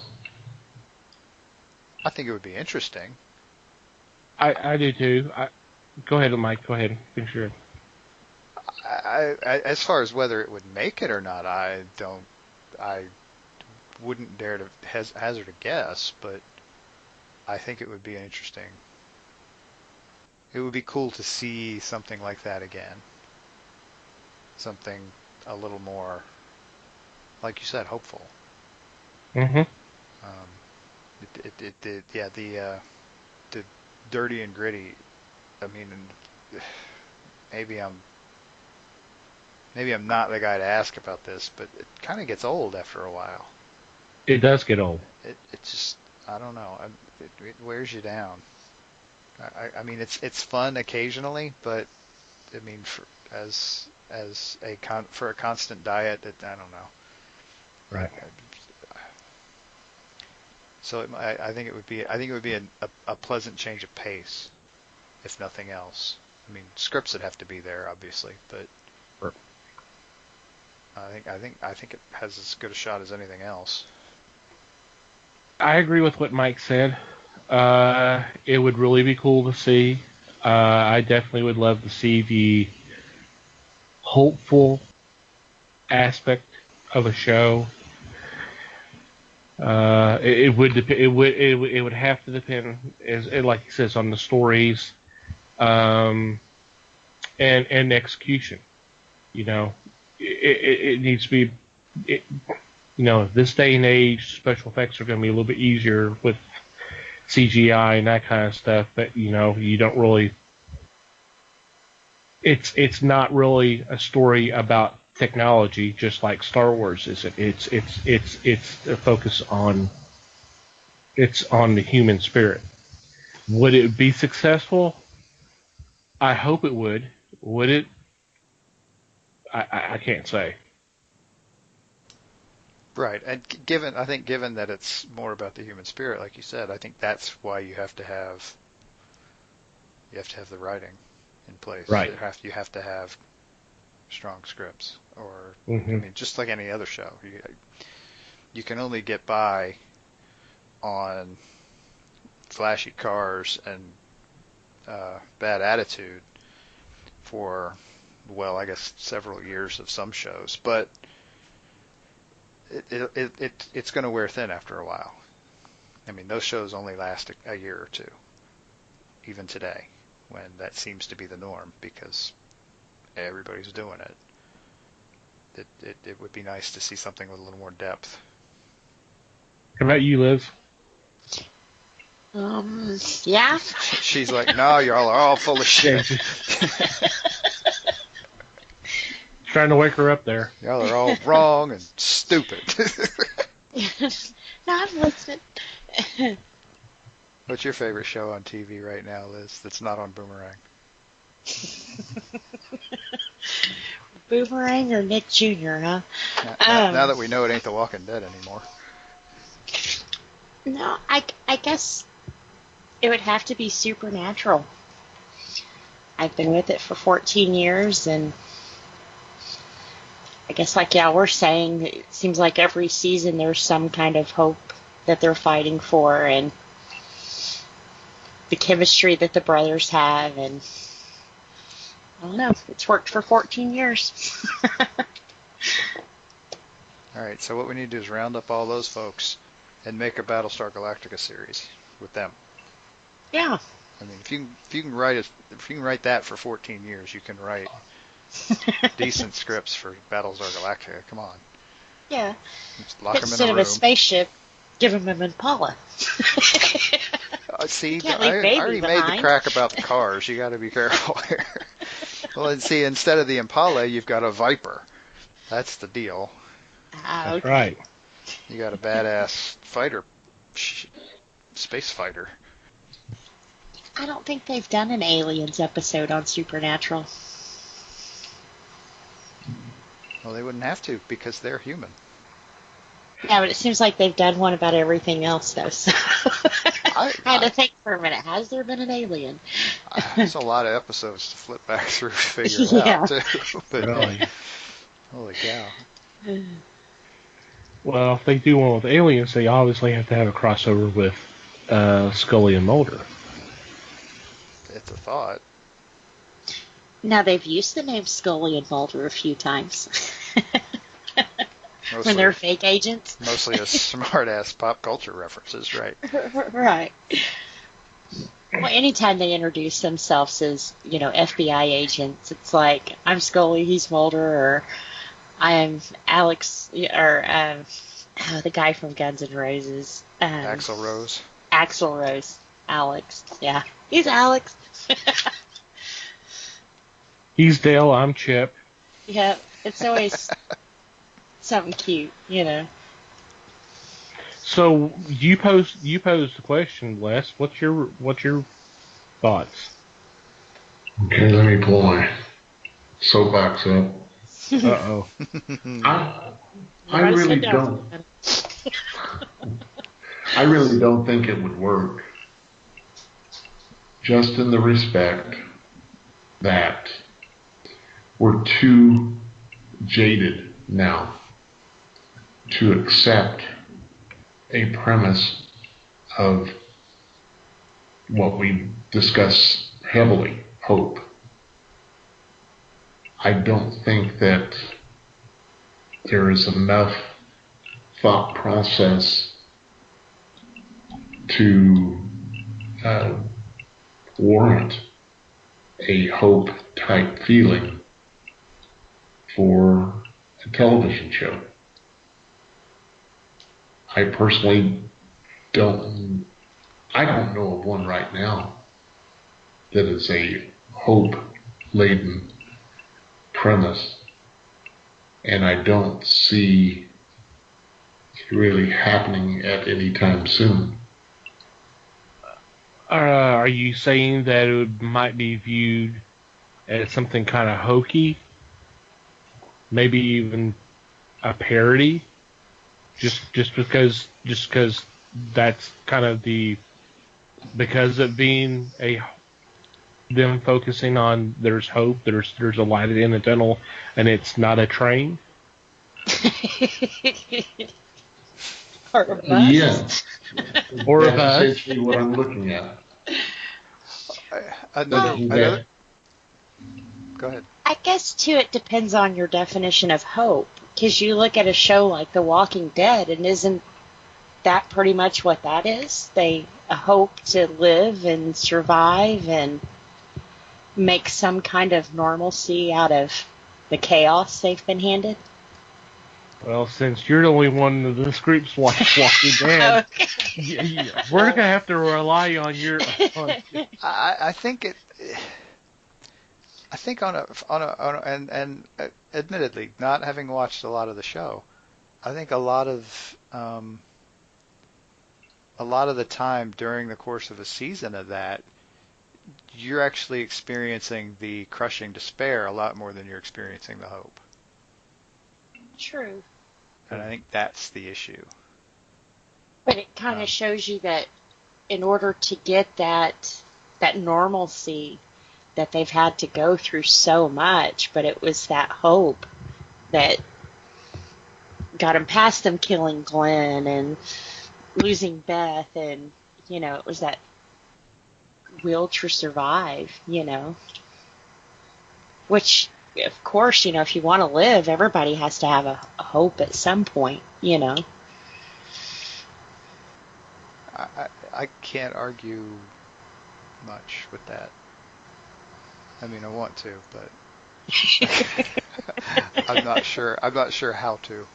I think it would be interesting. I do too. Go ahead, Mike. Go ahead. Finish your. I, as far as whether it would make it or not, I wouldn't dare to hazard a guess, but I think it would be interesting. It would be cool to see something like that again. Something a little more, like you said, hopeful. Mm-hmm. The dirty and gritty. I mean, maybe I'm not the guy to ask about this, but it kind of gets old after a while. It does get old. It just, I don't know. It wears you down. I mean, it's fun occasionally, but I mean, for a constant diet, I don't know. Right. So I think it would be a pleasant change of pace, if nothing else. I mean, scripts would have to be there, obviously, but Sure. I think it has as good a shot as anything else. I agree with what Mike said. It would really be cool to see. I definitely would love to see the hopeful aspect of a show. It would have to depend, like he says, on the stories, and execution. It needs to be. This day and age, special effects are going to be a little bit easier with CGI and that kind of stuff, but you don't really. It's not really a story about technology, just like Star Wars isn't. It's a focus on. It's on the human spirit. Would it be successful? I hope it would. Would it? I can't say. Right, and given that it's more about the human spirit, like you said, I think that's why you have to have the writing in place. Right. You have to have strong scripts, or Mm-hmm. I mean, just like any other show, you can only get by on flashy cars and bad attitude for, well, I guess several years of some shows, but it's going to wear thin after a while. I mean, those shows only last a year or two, even today, when that seems to be the norm because everybody's doing it. It would be nice to see something with a little more depth. How about you, Liz? Yeah. She's like, no, y'all are all full of shit. Trying to wake her up there. Y'all are all wrong and stupid. No, I'm listening. What's your favorite show on TV right now, Liz, that's not on Boomerang? Boomerang or Nick Jr., huh? Now that we know it ain't The Walking Dead anymore. No, I guess it would have to be Supernatural. I've been with it for 14 years, and I guess like y'all were saying, it seems like every season there's some kind of hope that they're fighting for, and the chemistry that the brothers have, and I don't know, it's worked for 14 years. All right, so what we need to do is round up all those folks and make a Battlestar Galactica series with them. Yeah. I mean, if you can write that for 14 years, you can write decent scripts for Battlestar Galactica. Come on. Yeah. Just lock them in Instead a of room. a spaceship, give them an Impala. See, Can't I leave baby already made the behind. crack about the cars. You got to be careful here. Well, and see, instead of the Impala, you've got a Viper. That's the deal. That's right. You got a badass fighter space fighter. I don't think they've done an aliens episode on Supernatural. Well, they wouldn't have to because they're human. Yeah, but it seems like they've done one about everything else, though. So I had to think for a minute. Has there been an alien? There's a lot of episodes to flip back through to figure it out, too. But, Really? Holy cow. Well, if they do one with aliens, they obviously have to have a crossover with Scully and Mulder. It's a thought. Now, they've used the name Scully and Mulder a few times. When they're fake agents. Mostly as smart-ass pop culture references, right? Right. Well, anytime they introduce themselves as, FBI agents, it's like, I'm Scully, he's Mulder, or I'm Alex, or the guy from Guns N' Roses. Axl Rose. Axl Rose. Alex. Yeah. He's Alex. He's Dale, I'm Chip. Yeah, it's always something cute, So you posed the question, Les. What's your thoughts? Okay, let me pull my soapbox up. Uh-oh. I really don't. I really don't think it would work. Just in the respect that we're too jaded now to accept a premise of what we discuss heavily, hope. I don't think that there is enough thought process to warrant a hope type feeling for a television show. I personally don't know of one right now that is a hope-laden premise, and I don't see it really happening at any time soon. Are you saying that it might be viewed as something kind of hokey? Maybe even a parody? Just because that's kind of because of being them focusing on there's hope, there's a light at the end of the tunnel, and it's not a train? Or a bus? Yeah. Or a That's bus? essentially what I'm looking at. Go ahead. I guess, too, it depends on your definition of hope. Because you look at a show like The Walking Dead, and isn't that pretty much what that is? They hope to live and survive and make some kind of normalcy out of the chaos they've been handed. Well, since you're the only one of this group's Walking Dead, Okay. we're going to have to rely on your... I think admittedly, not having watched a lot of the show, I think a lot of the time during the course of a season of that, you're actually experiencing the crushing despair a lot more than you're experiencing the hope. True. And I think that's the issue. But it kind of shows you that in order to get that normalcy, that they've had to go through so much, but it was that hope that got them past them killing Glenn and losing Beth, and, it was that will to survive, Which, of course, if you want to live, everybody has to have a hope at some point, I can't argue much with that. I mean, I want to, but I'm not sure how to.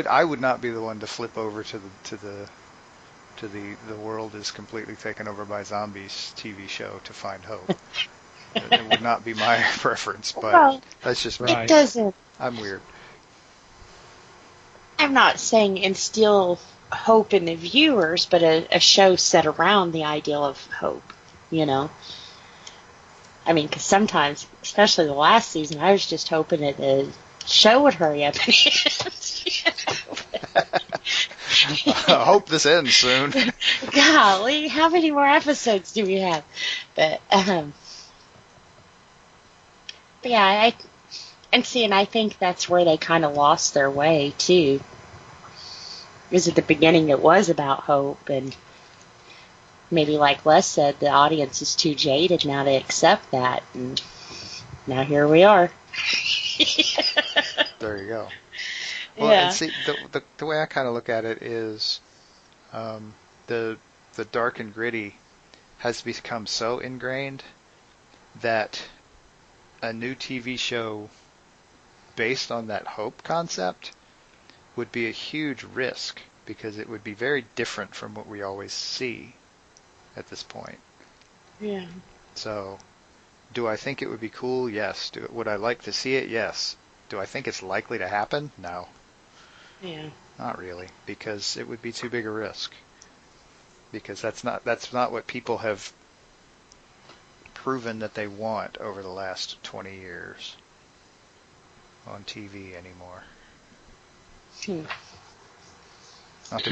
I would not be the one to flip over to the world is completely taken over by zombies TV show to find hope. It would not be my preference, but that's just me. It doesn't. I'm weird. I'm not saying instill hope in the viewers, but a show set around the ideal of hope, you know? I mean, because sometimes, especially the last season, I was just hoping that the show would hurry up. I hope this ends soon. Golly, how many more episodes do we have? But yeah, and I think that's where they kind of lost their way, too. Because at the beginning it was about hope, and maybe like Les said, the audience is too jaded now to accept that, and now here we are. There you go. Well, yeah. and see, the way I kind of look at it is the dark and gritty has become so ingrained that a new TV show based on that hope concept would be a huge risk, because it would be very different from what we always see at this point. Yeah. So, do I think it would be cool? Yes. Would I like to see it? Yes. Do I think it's likely to happen? No. Yeah. Not really, because it would be too big a risk. Because that's not what people have proven that they want over the last 20 years on TV anymore. To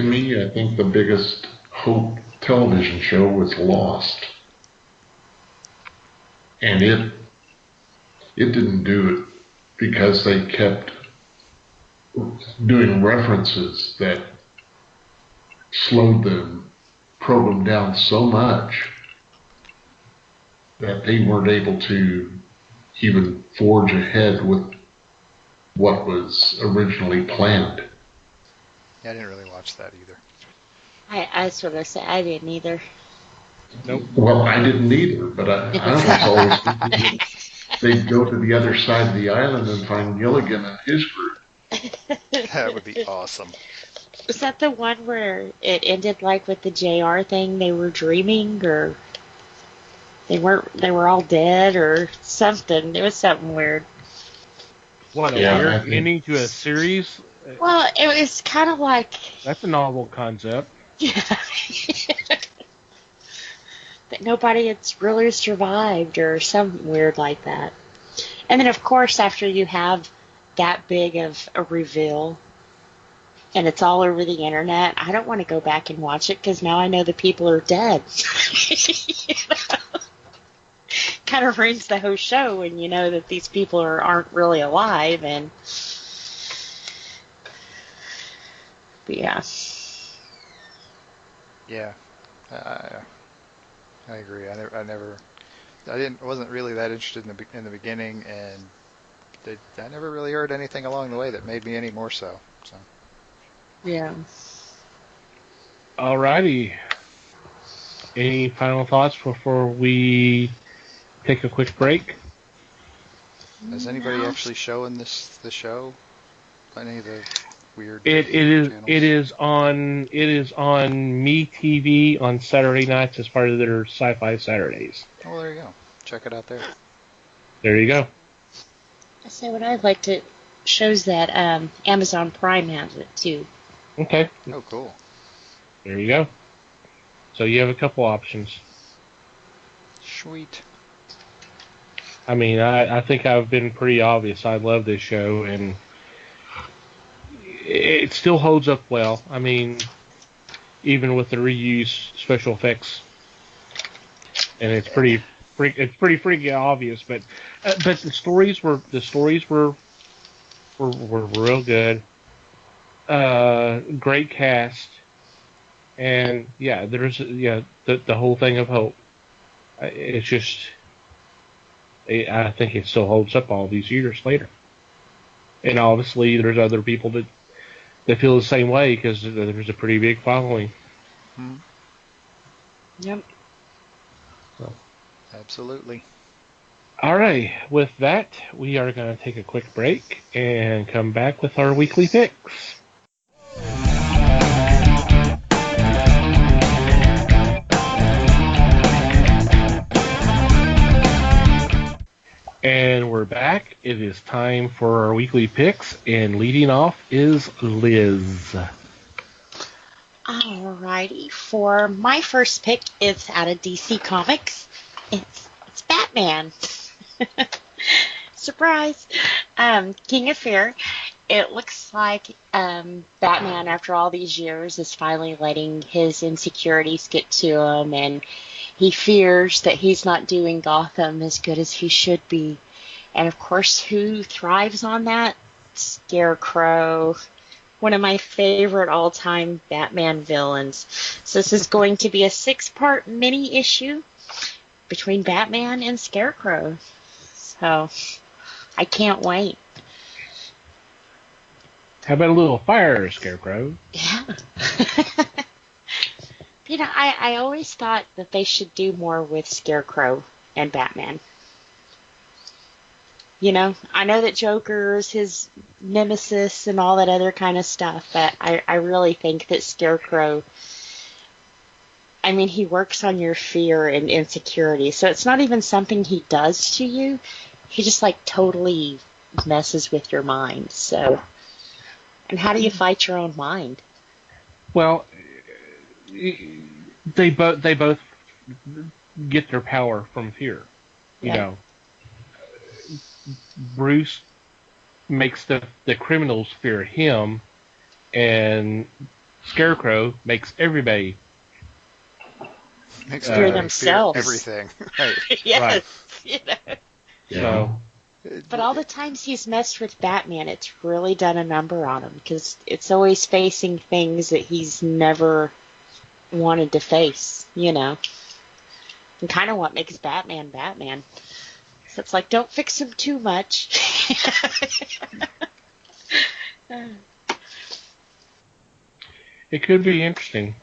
me, I think the biggest hope television show was Lost. And it didn't do it because they kept doing references that slowed the program down so much that they weren't able to even forge ahead with what was originally planned. Yeah, I didn't really watch that either. I was going to say, I didn't either. Nope. Well, I didn't either, but I was always thinking they'd go to the other side of the island and find Gilligan and his group. That would be awesome. Was that the one where it ended like with the JR thing? They were dreaming, or they were all dead, or something. It was something weird. What, a weird ending to a series? Well, it was kind of like... That's a novel concept. Yeah. That nobody had really survived, or something weird like that. And then, of course, after you have that big of a reveal, and it's all over the internet, I don't want to go back and watch it, because now I know the people are dead. You know? Kind of ruins the whole show when you know that these people aren't really alive, and... But yeah. Yeah, I agree. I wasn't really that interested in the beginning, and I never really heard anything along the way that made me any more so. Yeah. Alrighty. Any final thoughts before we take a quick break? Is anybody actually showing the show? Any of the weird? It is on MeTV on Saturday nights as part of their Sci-Fi Saturdays. Oh, there you go. Check it out there. There you go. I say what I'd like to shows that Amazon Prime has it too. Okay. Oh, cool. There you go. So you have a couple options. Sweet. I mean, I think I've been pretty obvious. I love this show, and it still holds up well. I mean, even with the reused special effects, and it's pretty freaking obvious. But the stories were real good. Great cast, and yeah, the whole thing of hope. It's just, I think it still holds up all these years later. And obviously, there's other people that feel the same way, because there's a pretty big following. Hmm. Yep. So. Absolutely. All right. With that, we are going to take a quick break and come back with our weekly picks. And we're back. it is time for our weekly picks, and leading off is Liz. Alrighty, for my first pick, it's out of DC Comics. It's Batman. Surprise! King of Fear. It looks like Batman, after all these years, is finally letting his insecurities get to him, and he fears that he's not doing Gotham as good as he should be. And of course, who thrives on that? Scarecrow, one of my favorite all-time Batman villains. So this is going to be a 6-part mini issue between Batman and Scarecrow. So I can't wait. How about a little fire, Scarecrow? Yeah. I always thought that they should do more with Scarecrow and Batman. I know that Joker is his nemesis and all that other kind of stuff, but I really think that Scarecrow, he works on your fear and insecurity. So it's not even something he does to you. He just, totally messes with your mind. So, and how do you fight your own mind? Well, they both get their power from fear. You know, Bruce makes the criminals fear him, and Scarecrow makes everybody fear themselves. Everything, right? Yes. Right. So, but all the times he's messed with Batman, it's really done a number on him, because it's always facing things that he's never wanted to face, And kind of what makes Batman Batman. So it's don't fix him too much. it could be interesting.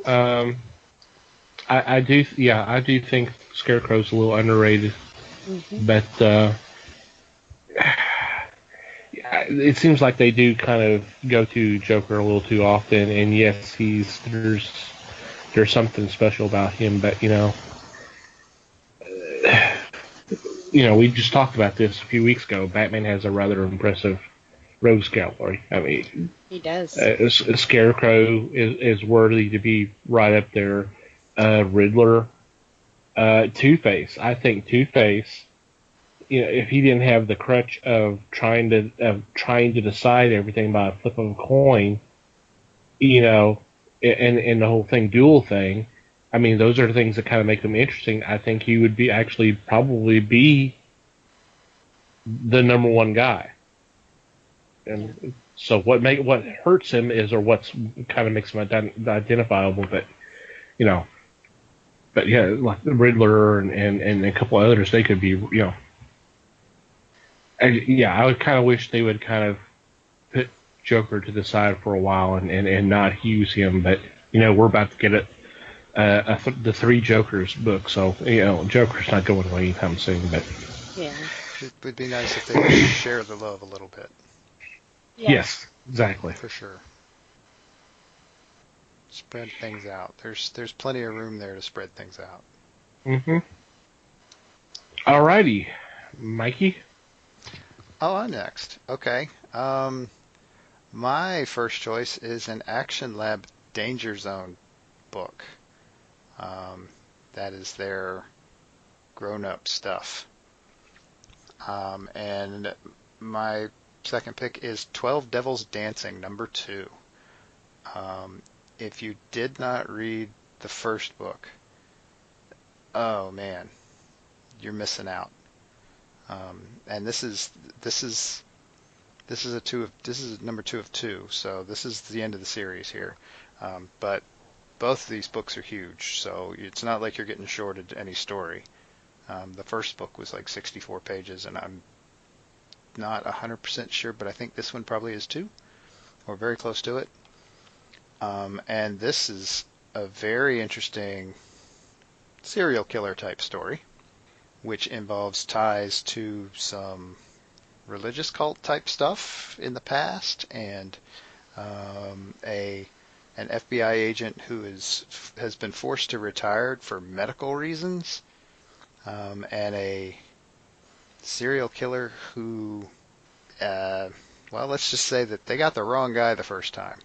I do think Scarecrow's a little underrated, but it seems like they do kind of go to Joker a little too often. And yes, there's something special about him, but we just talked about this a few weeks ago. Batman has a rather impressive rogues gallery. He does. Scarecrow is worthy to be right up there. Riddler, Two-Face. I think Two-Face, if he didn't have the crutch of trying to decide everything by a flip of a coin, and the whole duel thing. Those are the things that kind of make him interesting. I think he would probably be the number one guy. And so what hurts him what's kind of makes him identifiable. But like the Riddler and a couple of others, they could be I would kind of wish they would kind of put Joker to the side for a while and not use him. But we're about to get it. The Three Jokers book, so Joker's not going away anytime soon. But it would be nice if they would share the love a little bit. Yes, exactly, for sure. Spread things out. There's plenty of room there to spread things out. Alrighty, Mikey. Oh, I'm next. Okay. My first choice is an Action Lab Danger Zone book. That is their grown-up stuff. And my second pick is 12 Devils Dancing, #2. If you did not read the first book, oh man, you're missing out. And this is number 2 of 2, so this is the end of the series here. But both of these books are huge, so it's not like you're getting shorted any story. The first book was 64 pages, and I'm not 100% sure, but I think this one probably is too, or very close to it. And this is a very interesting serial killer type story, which involves ties to some religious cult type stuff in the past, and an FBI agent who has been forced to retire for medical reasons, and serial killer who, well, let's just say that they got the wrong guy the first time.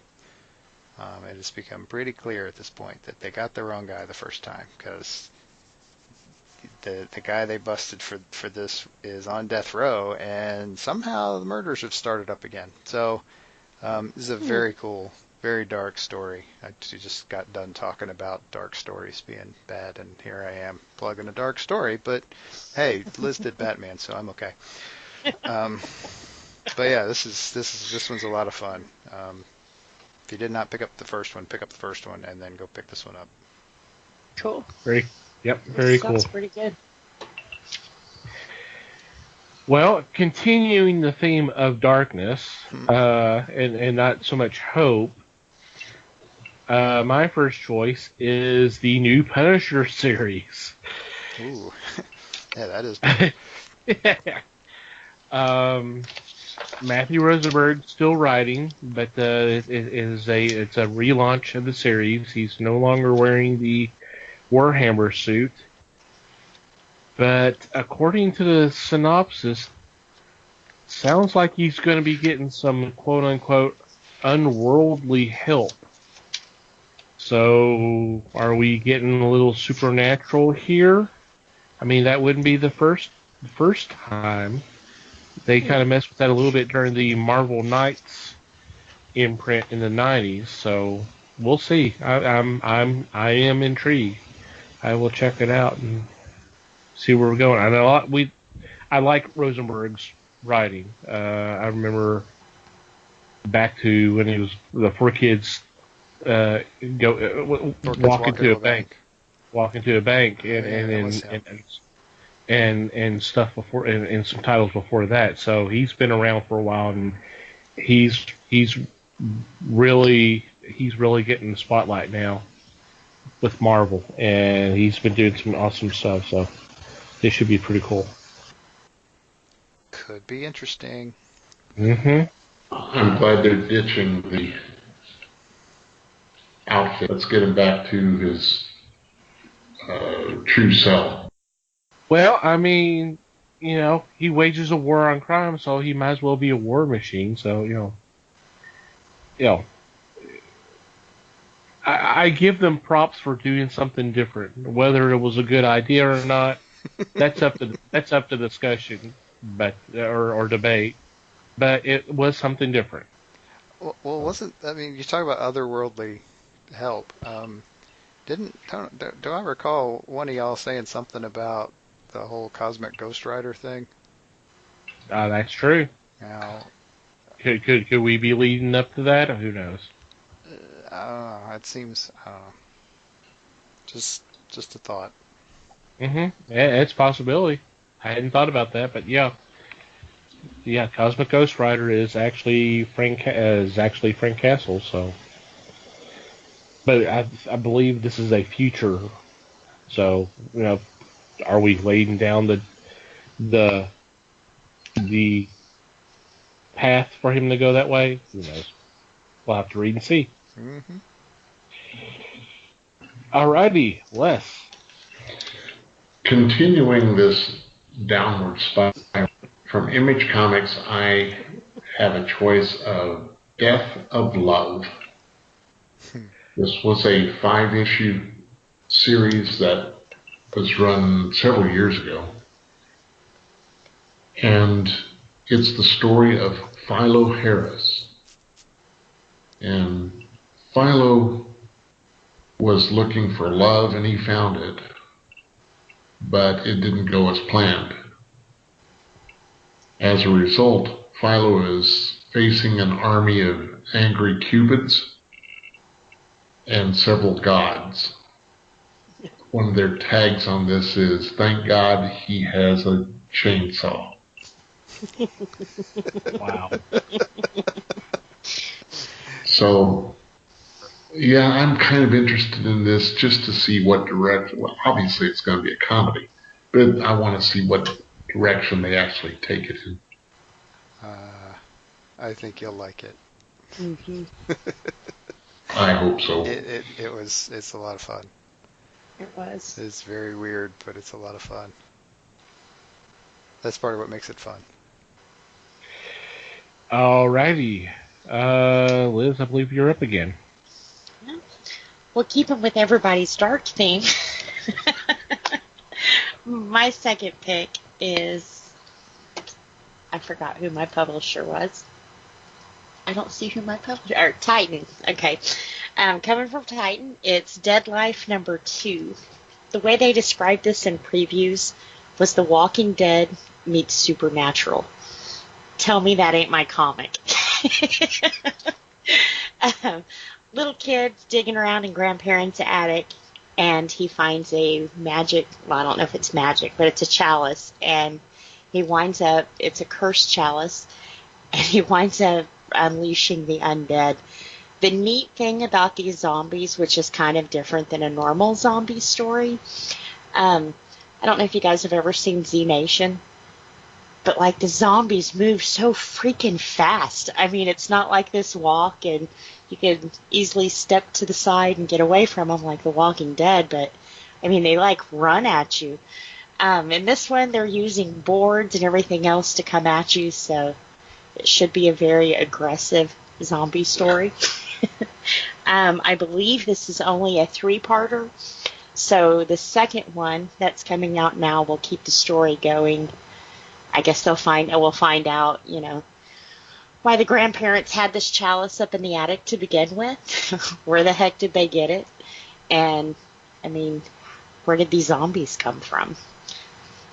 It has become pretty clear at this point that they got the wrong guy the first time, because the guy they busted for this is on death row, and somehow the murders have started up again. So this is a very cool, very dark story. I just got done talking about dark stories being bad, and here I am plugging a dark story. But hey, Liz did Batman, so I'm okay. But yeah, this one's a lot of fun. If you did not pick up the first one, pick up the first one, and then go pick this one up. Cool. Very cool. Sounds pretty good. Well, continuing the theme of darkness, and not so much hope, my first choice is the new Punisher series. Ooh. Yeah, that is Matthew Rosenberg's still writing, but it's a relaunch of the series. He's no longer wearing the Warhammer suit, but according to the synopsis, sounds like he's going to be getting some quote-unquote unworldly help. So, are we getting a little supernatural here? I mean, that wouldn't be the first time. They kind of messed with that a little bit during the Marvel Knights imprint in the 90s. So we'll see. I am intrigued. I will check it out and see where we're going. I know I like Rosenberg's writing. I remember back to when he was the Four Kids walk into a bank and stuff before, and some titles before that. So he's been around for a while, and he's really getting the spotlight now with Marvel, and he's been doing some awesome stuff. So this should be pretty cool. Could be interesting. I'm glad they're ditching the outfit. Let's get him back to his true self. Well, I mean, he wages a war on crime, so he might as well be a war machine. So, I give them props for doing something different. Whether it was a good idea or not, that's up to discussion, or debate. But it was something different. Well, you talk about otherworldly help. Do I recall one of y'all saying something about the whole cosmic Ghost Rider thing? That's true. Now, could we be leading up to that, or who knows? It seems. Just a thought. Yeah, it's a possibility. I hadn't thought about that, but yeah, Cosmic Ghost Rider is actually Frank Castle. So, but I believe this is a future. So, are we laying down the path for him to go that way? Who knows? We'll have to read and see. Mm-hmm. Alrighty, Les. Continuing this downward spiral, from Image Comics, I have a choice of Death of Love. This was a 5-issue series that was run several years ago. And it's the story of Philo Harris. And Philo was looking for love, and he found it, but it didn't go as planned. As a result, Philo is facing an army of angry cupids and several gods. One of their tags on this is, "Thank God he has a chainsaw." Wow. So, yeah, I'm kind of interested in this just to see what direction. Well, obviously it's going to be a comedy, but I want to see what direction they actually take it in. I think you'll like it. Mm-hmm. I hope so. It's a lot of fun. It was. It's very weird, but it's a lot of fun. That's part of what makes it fun. Alrighty. Liz, I believe you're up again. Well, keeping with everybody's dark theme, my second pick is, I forgot who my publisher was. I don't see who my publisher, or Titan. Okay. Coming from Titan, it's Dead Life #2. The way they described this in previews was The Walking Dead meets Supernatural. Tell me that ain't my comic. Little kid digging around in grandparents' attic, and he finds a magic, well, I don't know if it's magic, but it's a chalice, and he winds up, it's a cursed chalice, and he winds up unleashing the undead. The neat thing about these zombies, which is kind of different than a normal zombie story, I don't know if you guys have ever seen Z Nation, but like the zombies move so freaking fast. I mean, it's not like this walk and you can easily step to the side and get away from them like The Walking Dead, but I mean, they like run at you. In this one, they're using boards and everything else to come at you, so it should be a very aggressive zombie story. I believe this is only a 3-parter, so the second one that's coming out now will keep the story going. I guess we'll find out, why the grandparents had this chalice up in the attic to begin with. Where the heck did they get it? And, I mean, where did these zombies come from?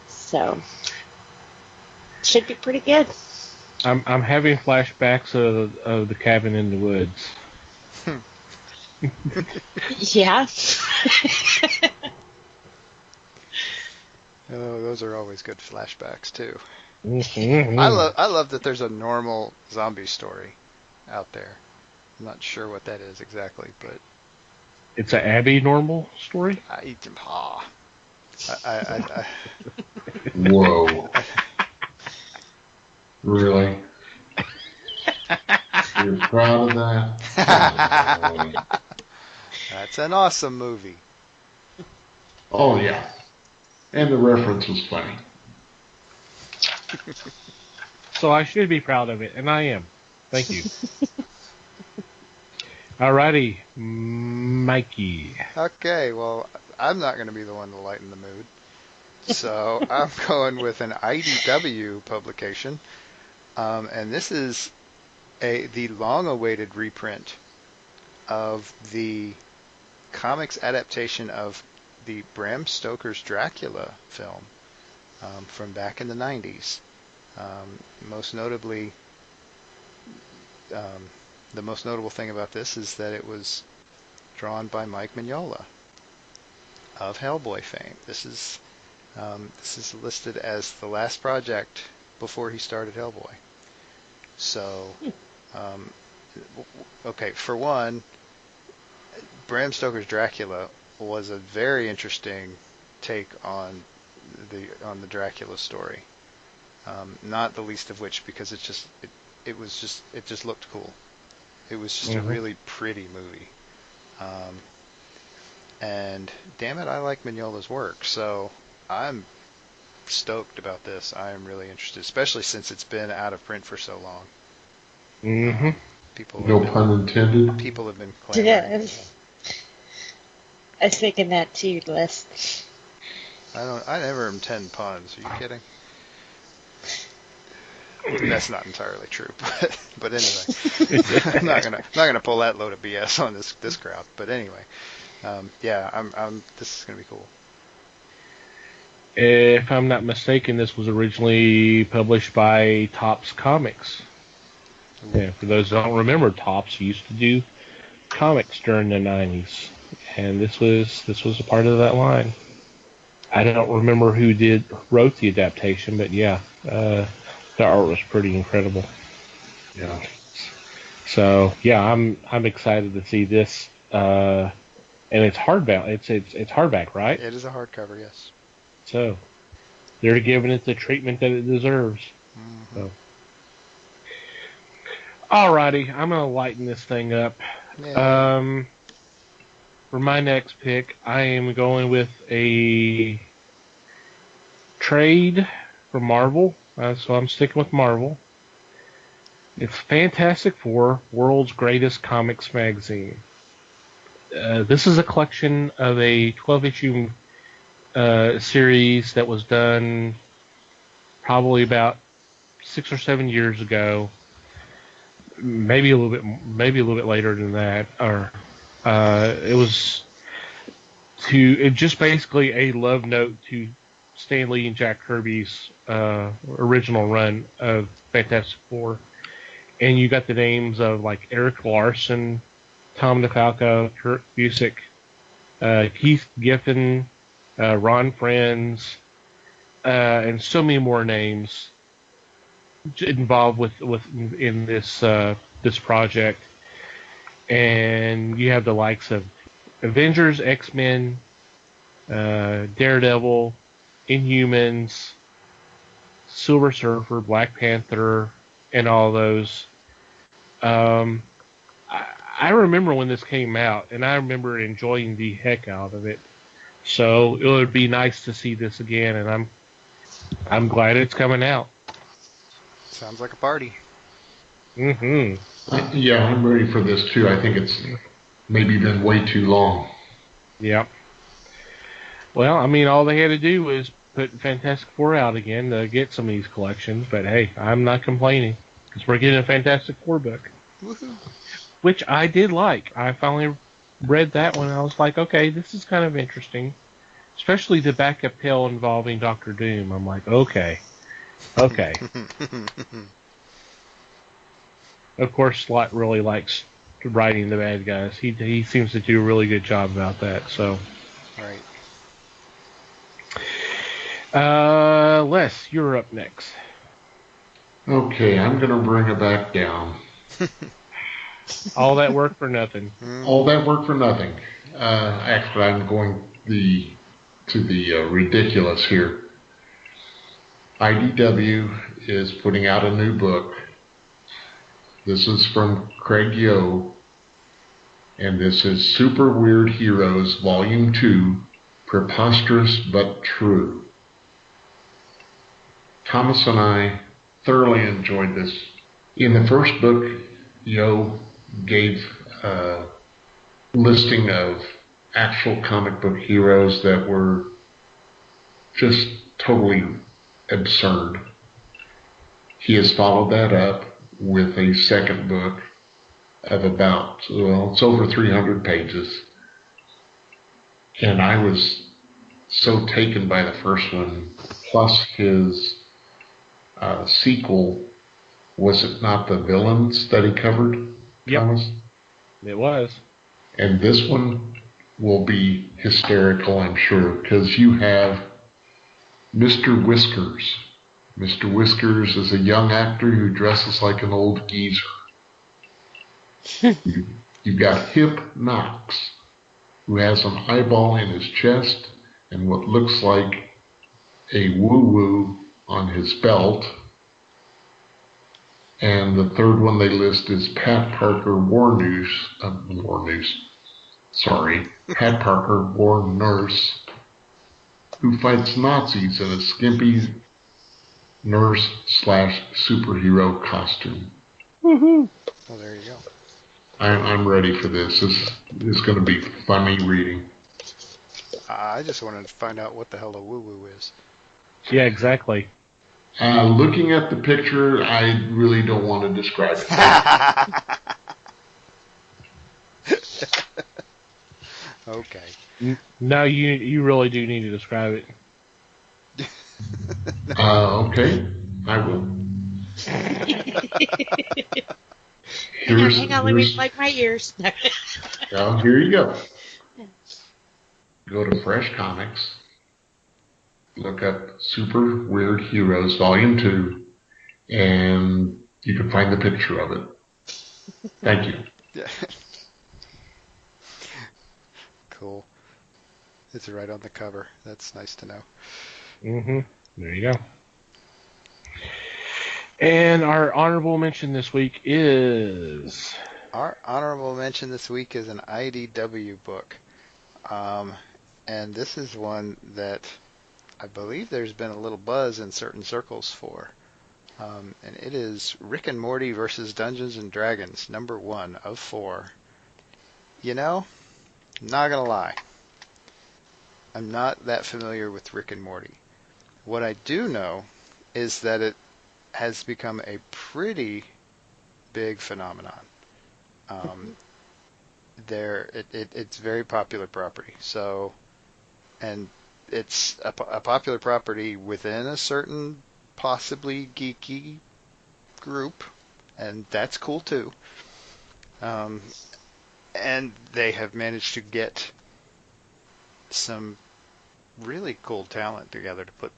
So, should be pretty good. I'm having flashbacks of the cabin in the woods. Yeah. Oh, those are always good flashbacks too. Mm-hmm. I love that there's a normal zombie story out there. I'm not sure what that is exactly, but It's an Abby normal story? I Whoa. Really? You're proud of that? That's an awesome movie. Oh, yeah. And the reference was funny. So I should be proud of it, and I am. Thank you. Alrighty, Mikey. Okay, well, I'm not going to be the one to lighten the mood. So I'm going with an IDW publication. And this is the long-awaited reprint of the comics adaptation of the Bram Stoker's Dracula film from back in the 90s. Most notably, the most notable thing about this is that it was drawn by Mike Mignola of Hellboy fame. This is listed as the last project before he started Hellboy. So, okay, for one, Bram Stoker's Dracula was a very interesting take on the Dracula story. Not the least of which because it just looked cool. It was just a really pretty movie. And damn it, I like Mignola's work, so I'm stoked about this. I am really interested, especially since it's been out of print for so long. Mm-hmm. No pun intended. People have been clamoring. Yeah. I was thinking that too, Les. I never intend puns. Are you kidding? That's not entirely true, but anyway, I'm not gonna pull that load of BS on this crowd. But anyway, this is gonna be cool. If I'm not mistaken, this was originally published by Topps Comics. Yeah, for those who don't remember, Topps used to do comics during the 90s, and this was a part of that line. I don't remember who wrote the adaptation, but yeah, the art was pretty incredible. Yeah. So yeah, I'm excited to see this, and it's hardback. It's hardback, right? It is a hardcover, yes. So they're giving it the treatment that it deserves. Mm-hmm. So. Alrighty, I'm gonna lighten this thing up. Yeah. For my next pick, I am going with a trade from Marvel, so I'm sticking with Marvel. It's Fantastic Four, World's Greatest Comics Magazine. This is a collection of a 12-issue series that was done probably about 6 or 7 years ago. Maybe a little bit later than that. Or it was just basically a love note to Stan Lee and Jack Kirby's original run of Fantastic Four. And you got the names of like Eric Larson, Tom DeFalco, Kurt Busiek, Keith Giffen, Ron Friends, and so many more names involved in this project. And you have the likes of Avengers, X-Men, Daredevil, Inhumans, Silver Surfer, Black Panther, and all those. I remember when this came out, and I remember enjoying the heck out of it. So it would be nice to see this again, and I'm glad it's coming out. Sounds like a party. Mm-hmm. Yeah, I'm ready for this too. I think it's maybe been way too long. Yeah. Well, I mean, all they had to do was put Fantastic Four out again to get some of these collections. But hey, I'm not complaining because we're getting a Fantastic Four book. Woohoo. Which I did like. I finally read that one. I was like, okay, this is kind of interesting. Especially the backup tale involving Doctor Doom. I'm like, okay. Of course, Slott really likes writing the bad guys. He seems to do a really good job about that. So, right. Les, you're up next. Okay, I'm going to bring it back down. All that work for nothing. All that work for nothing. Actually, I'm going to the ridiculous here. IDW is putting out a new book. This is from Craig Yo, and this is Super Weird Heroes Volume 2, Preposterous But True. Thomas and I thoroughly enjoyed this. In the first book, Yo gave a listing of actual comic book heroes that were just totally absurd. He has followed that up with a second book of about, it's over 300 pages. And I was so taken by the first one, plus his sequel. Was it not the villains that he covered, yep. Thomas? It was. And this one will be hysterical, I'm sure, because you have Mr. Whiskers. Mr. Whiskers is a young actor who dresses like an old geezer. You've got Hip Knox, who has an eyeball in his chest and what looks like a woo-woo on his belt. And the third one they list is Pat Parker War Nurse, who fights Nazis in a skimpy nurse/superhero costume. Woohoo! Well, there you go. I'm ready for this. This is going to be funny reading. I just wanted to find out what the hell a woo-woo is. Yeah, exactly. Looking at the picture, I really don't want to describe it. Okay. No, you really do need to describe it. Okay, I will. Hang on, let me plug my ears. Here you go. Go to Fresh Comics. Look up Super Weird Heroes Volume 2, and you can find the picture of it. Thank you. Yeah. Cool. It's right on the cover. That's nice to know. Mm-hmm. There you go. And our honorable mention this week is... Our honorable mention this week is an IDW book. And this is one that I believe there's been a little buzz in certain circles for. And it is Rick and Morty versus Dungeons and Dragons, number 1 of 4. You know, not gonna lie, I'm not that familiar with Rick and Morty. What I do know is that it has become a pretty big phenomenon. It's very popular property. So, and it's a popular property within a certain possibly geeky group, and that's cool too. And they have managed to get some really cool talent together to put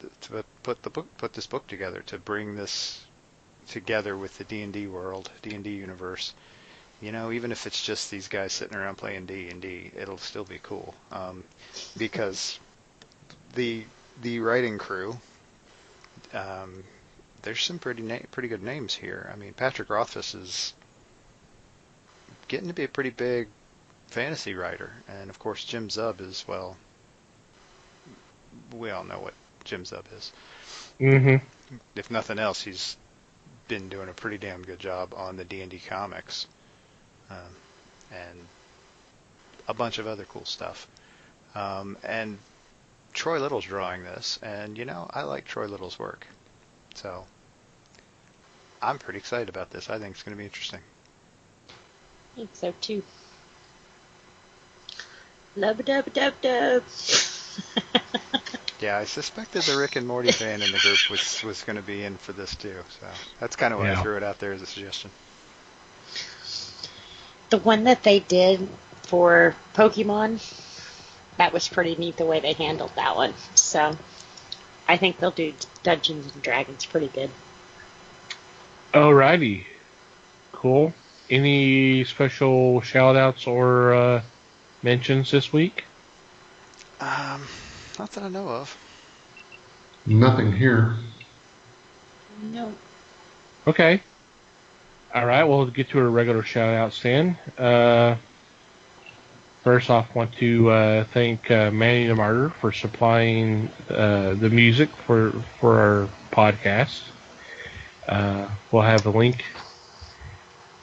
this book together, to bring this together with the D&D world, D&D universe. You know, even if it's just these guys sitting around playing D&D, it'll still be cool. Because the writing crew, there's some pretty good names here. I mean, Patrick Rothfuss is getting to be a pretty big fantasy writer, and of course Jim Zub is, well, we all know what Jim Zub is. Mm-hmm. If nothing else, he's been doing a pretty damn good job on the D&D comics, and a bunch of other cool stuff. And Troy Little's drawing this, and you know, I like Troy Little's work, so I'm pretty excited about this. I think it's going to be interesting. I think so too. Lub-a-dub-a-dub-dub. Yeah, I suspected the Rick and Morty fan in the group was going to be in for this too, so that's kind of why I threw it out there as a suggestion. The one that they did for Pokemon, that was pretty neat the way they handled that one. So I think they'll do Dungeons and Dragons pretty good. Alrighty. Cool. Any special shout-outs or mentions this week? Not that I know of. Nothing here. No. Okay. Alright, we'll get to our regular shout-outs then. First off, I want to thank Manny the Martyr for supplying the music for our podcast. We'll have a link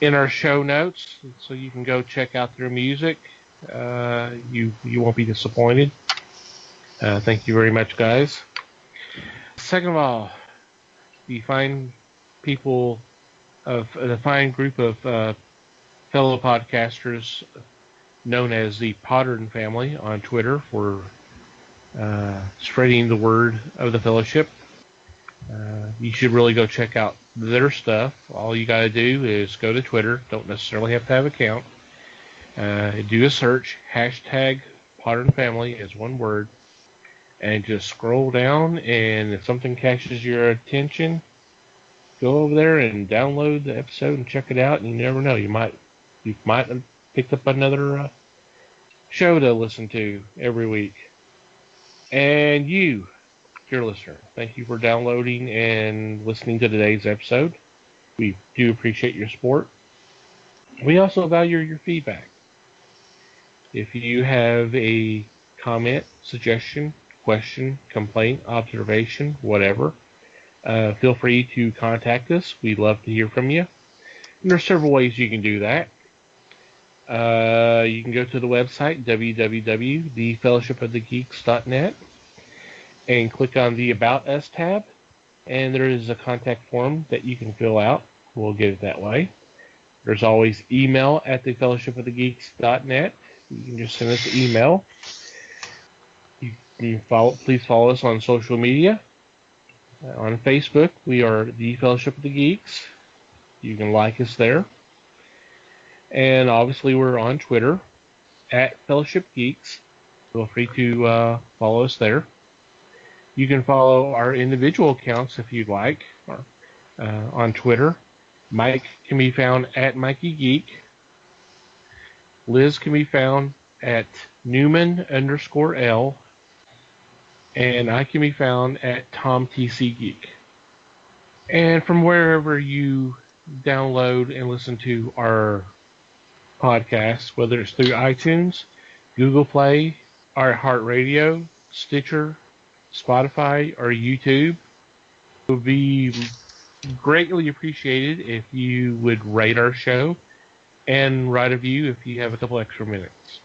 in our show notes, so you can go check out their music. You won't be disappointed. Thank you very much, guys. Second of all, the fine people of the fine group of fellow podcasters known as the Pottern family on Twitter for spreading the word of the fellowship. You should really go check out their stuff. All you got to do is go to Twitter. Don't necessarily have to have an account. Do a search, hashtag Pottern Family as one word, and just scroll down, and if something catches your attention, go over there and download the episode and check it out. And you never know, you might have picked up another show to listen to every week. And you, dear listener, thank you for downloading and listening to today's episode. We do appreciate your support. We also value your feedback. If you have a comment, suggestion, question, complaint, observation, whatever, feel free to contact us. We'd love to hear from you. And there's several ways you can do that. You can go to the website, www.thefellowshipofthegeeks.net, and click on the About Us tab, and there is a contact form that you can fill out. We'll get it that way. There's always email at thefellowshipofthegeeks.net. You can just send us an email. Please follow us on social media. On Facebook, we are The Fellowship of the Geeks. You can like us there. And obviously, we're on Twitter at Fellowship Geeks. Feel free to follow us there. You can follow our individual accounts if you'd like on Twitter. Mike can be found at Mikey Geek. Liz can be found at Newman_L. And I can be found at TomTCGeek. And from wherever you download and listen to our podcast, whether it's through iTunes, Google Play, iHeartRadio, Stitcher, Spotify, or YouTube. It would be greatly appreciated if you would rate our show and write a review if you have a couple extra minutes.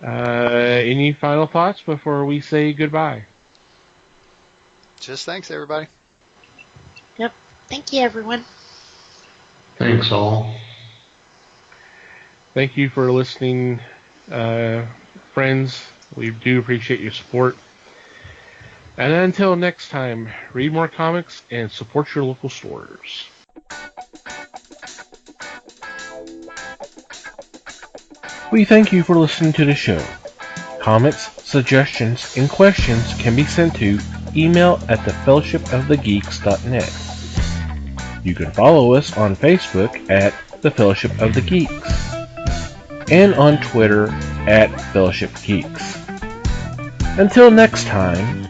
Any final thoughts before we say goodbye? Just thanks, everybody. Yep. Thank you, everyone. Thanks all. Thank you for listening, friends. We do appreciate your support. And until next time, read more comics and support your local stores. We thank you for listening to the show. Comments, suggestions, and questions can be sent to email@thefellowshipofthegeeks.net. You can follow us on Facebook at The Fellowship of the Geeks and on Twitter at Fellowship Geeks. Until next time,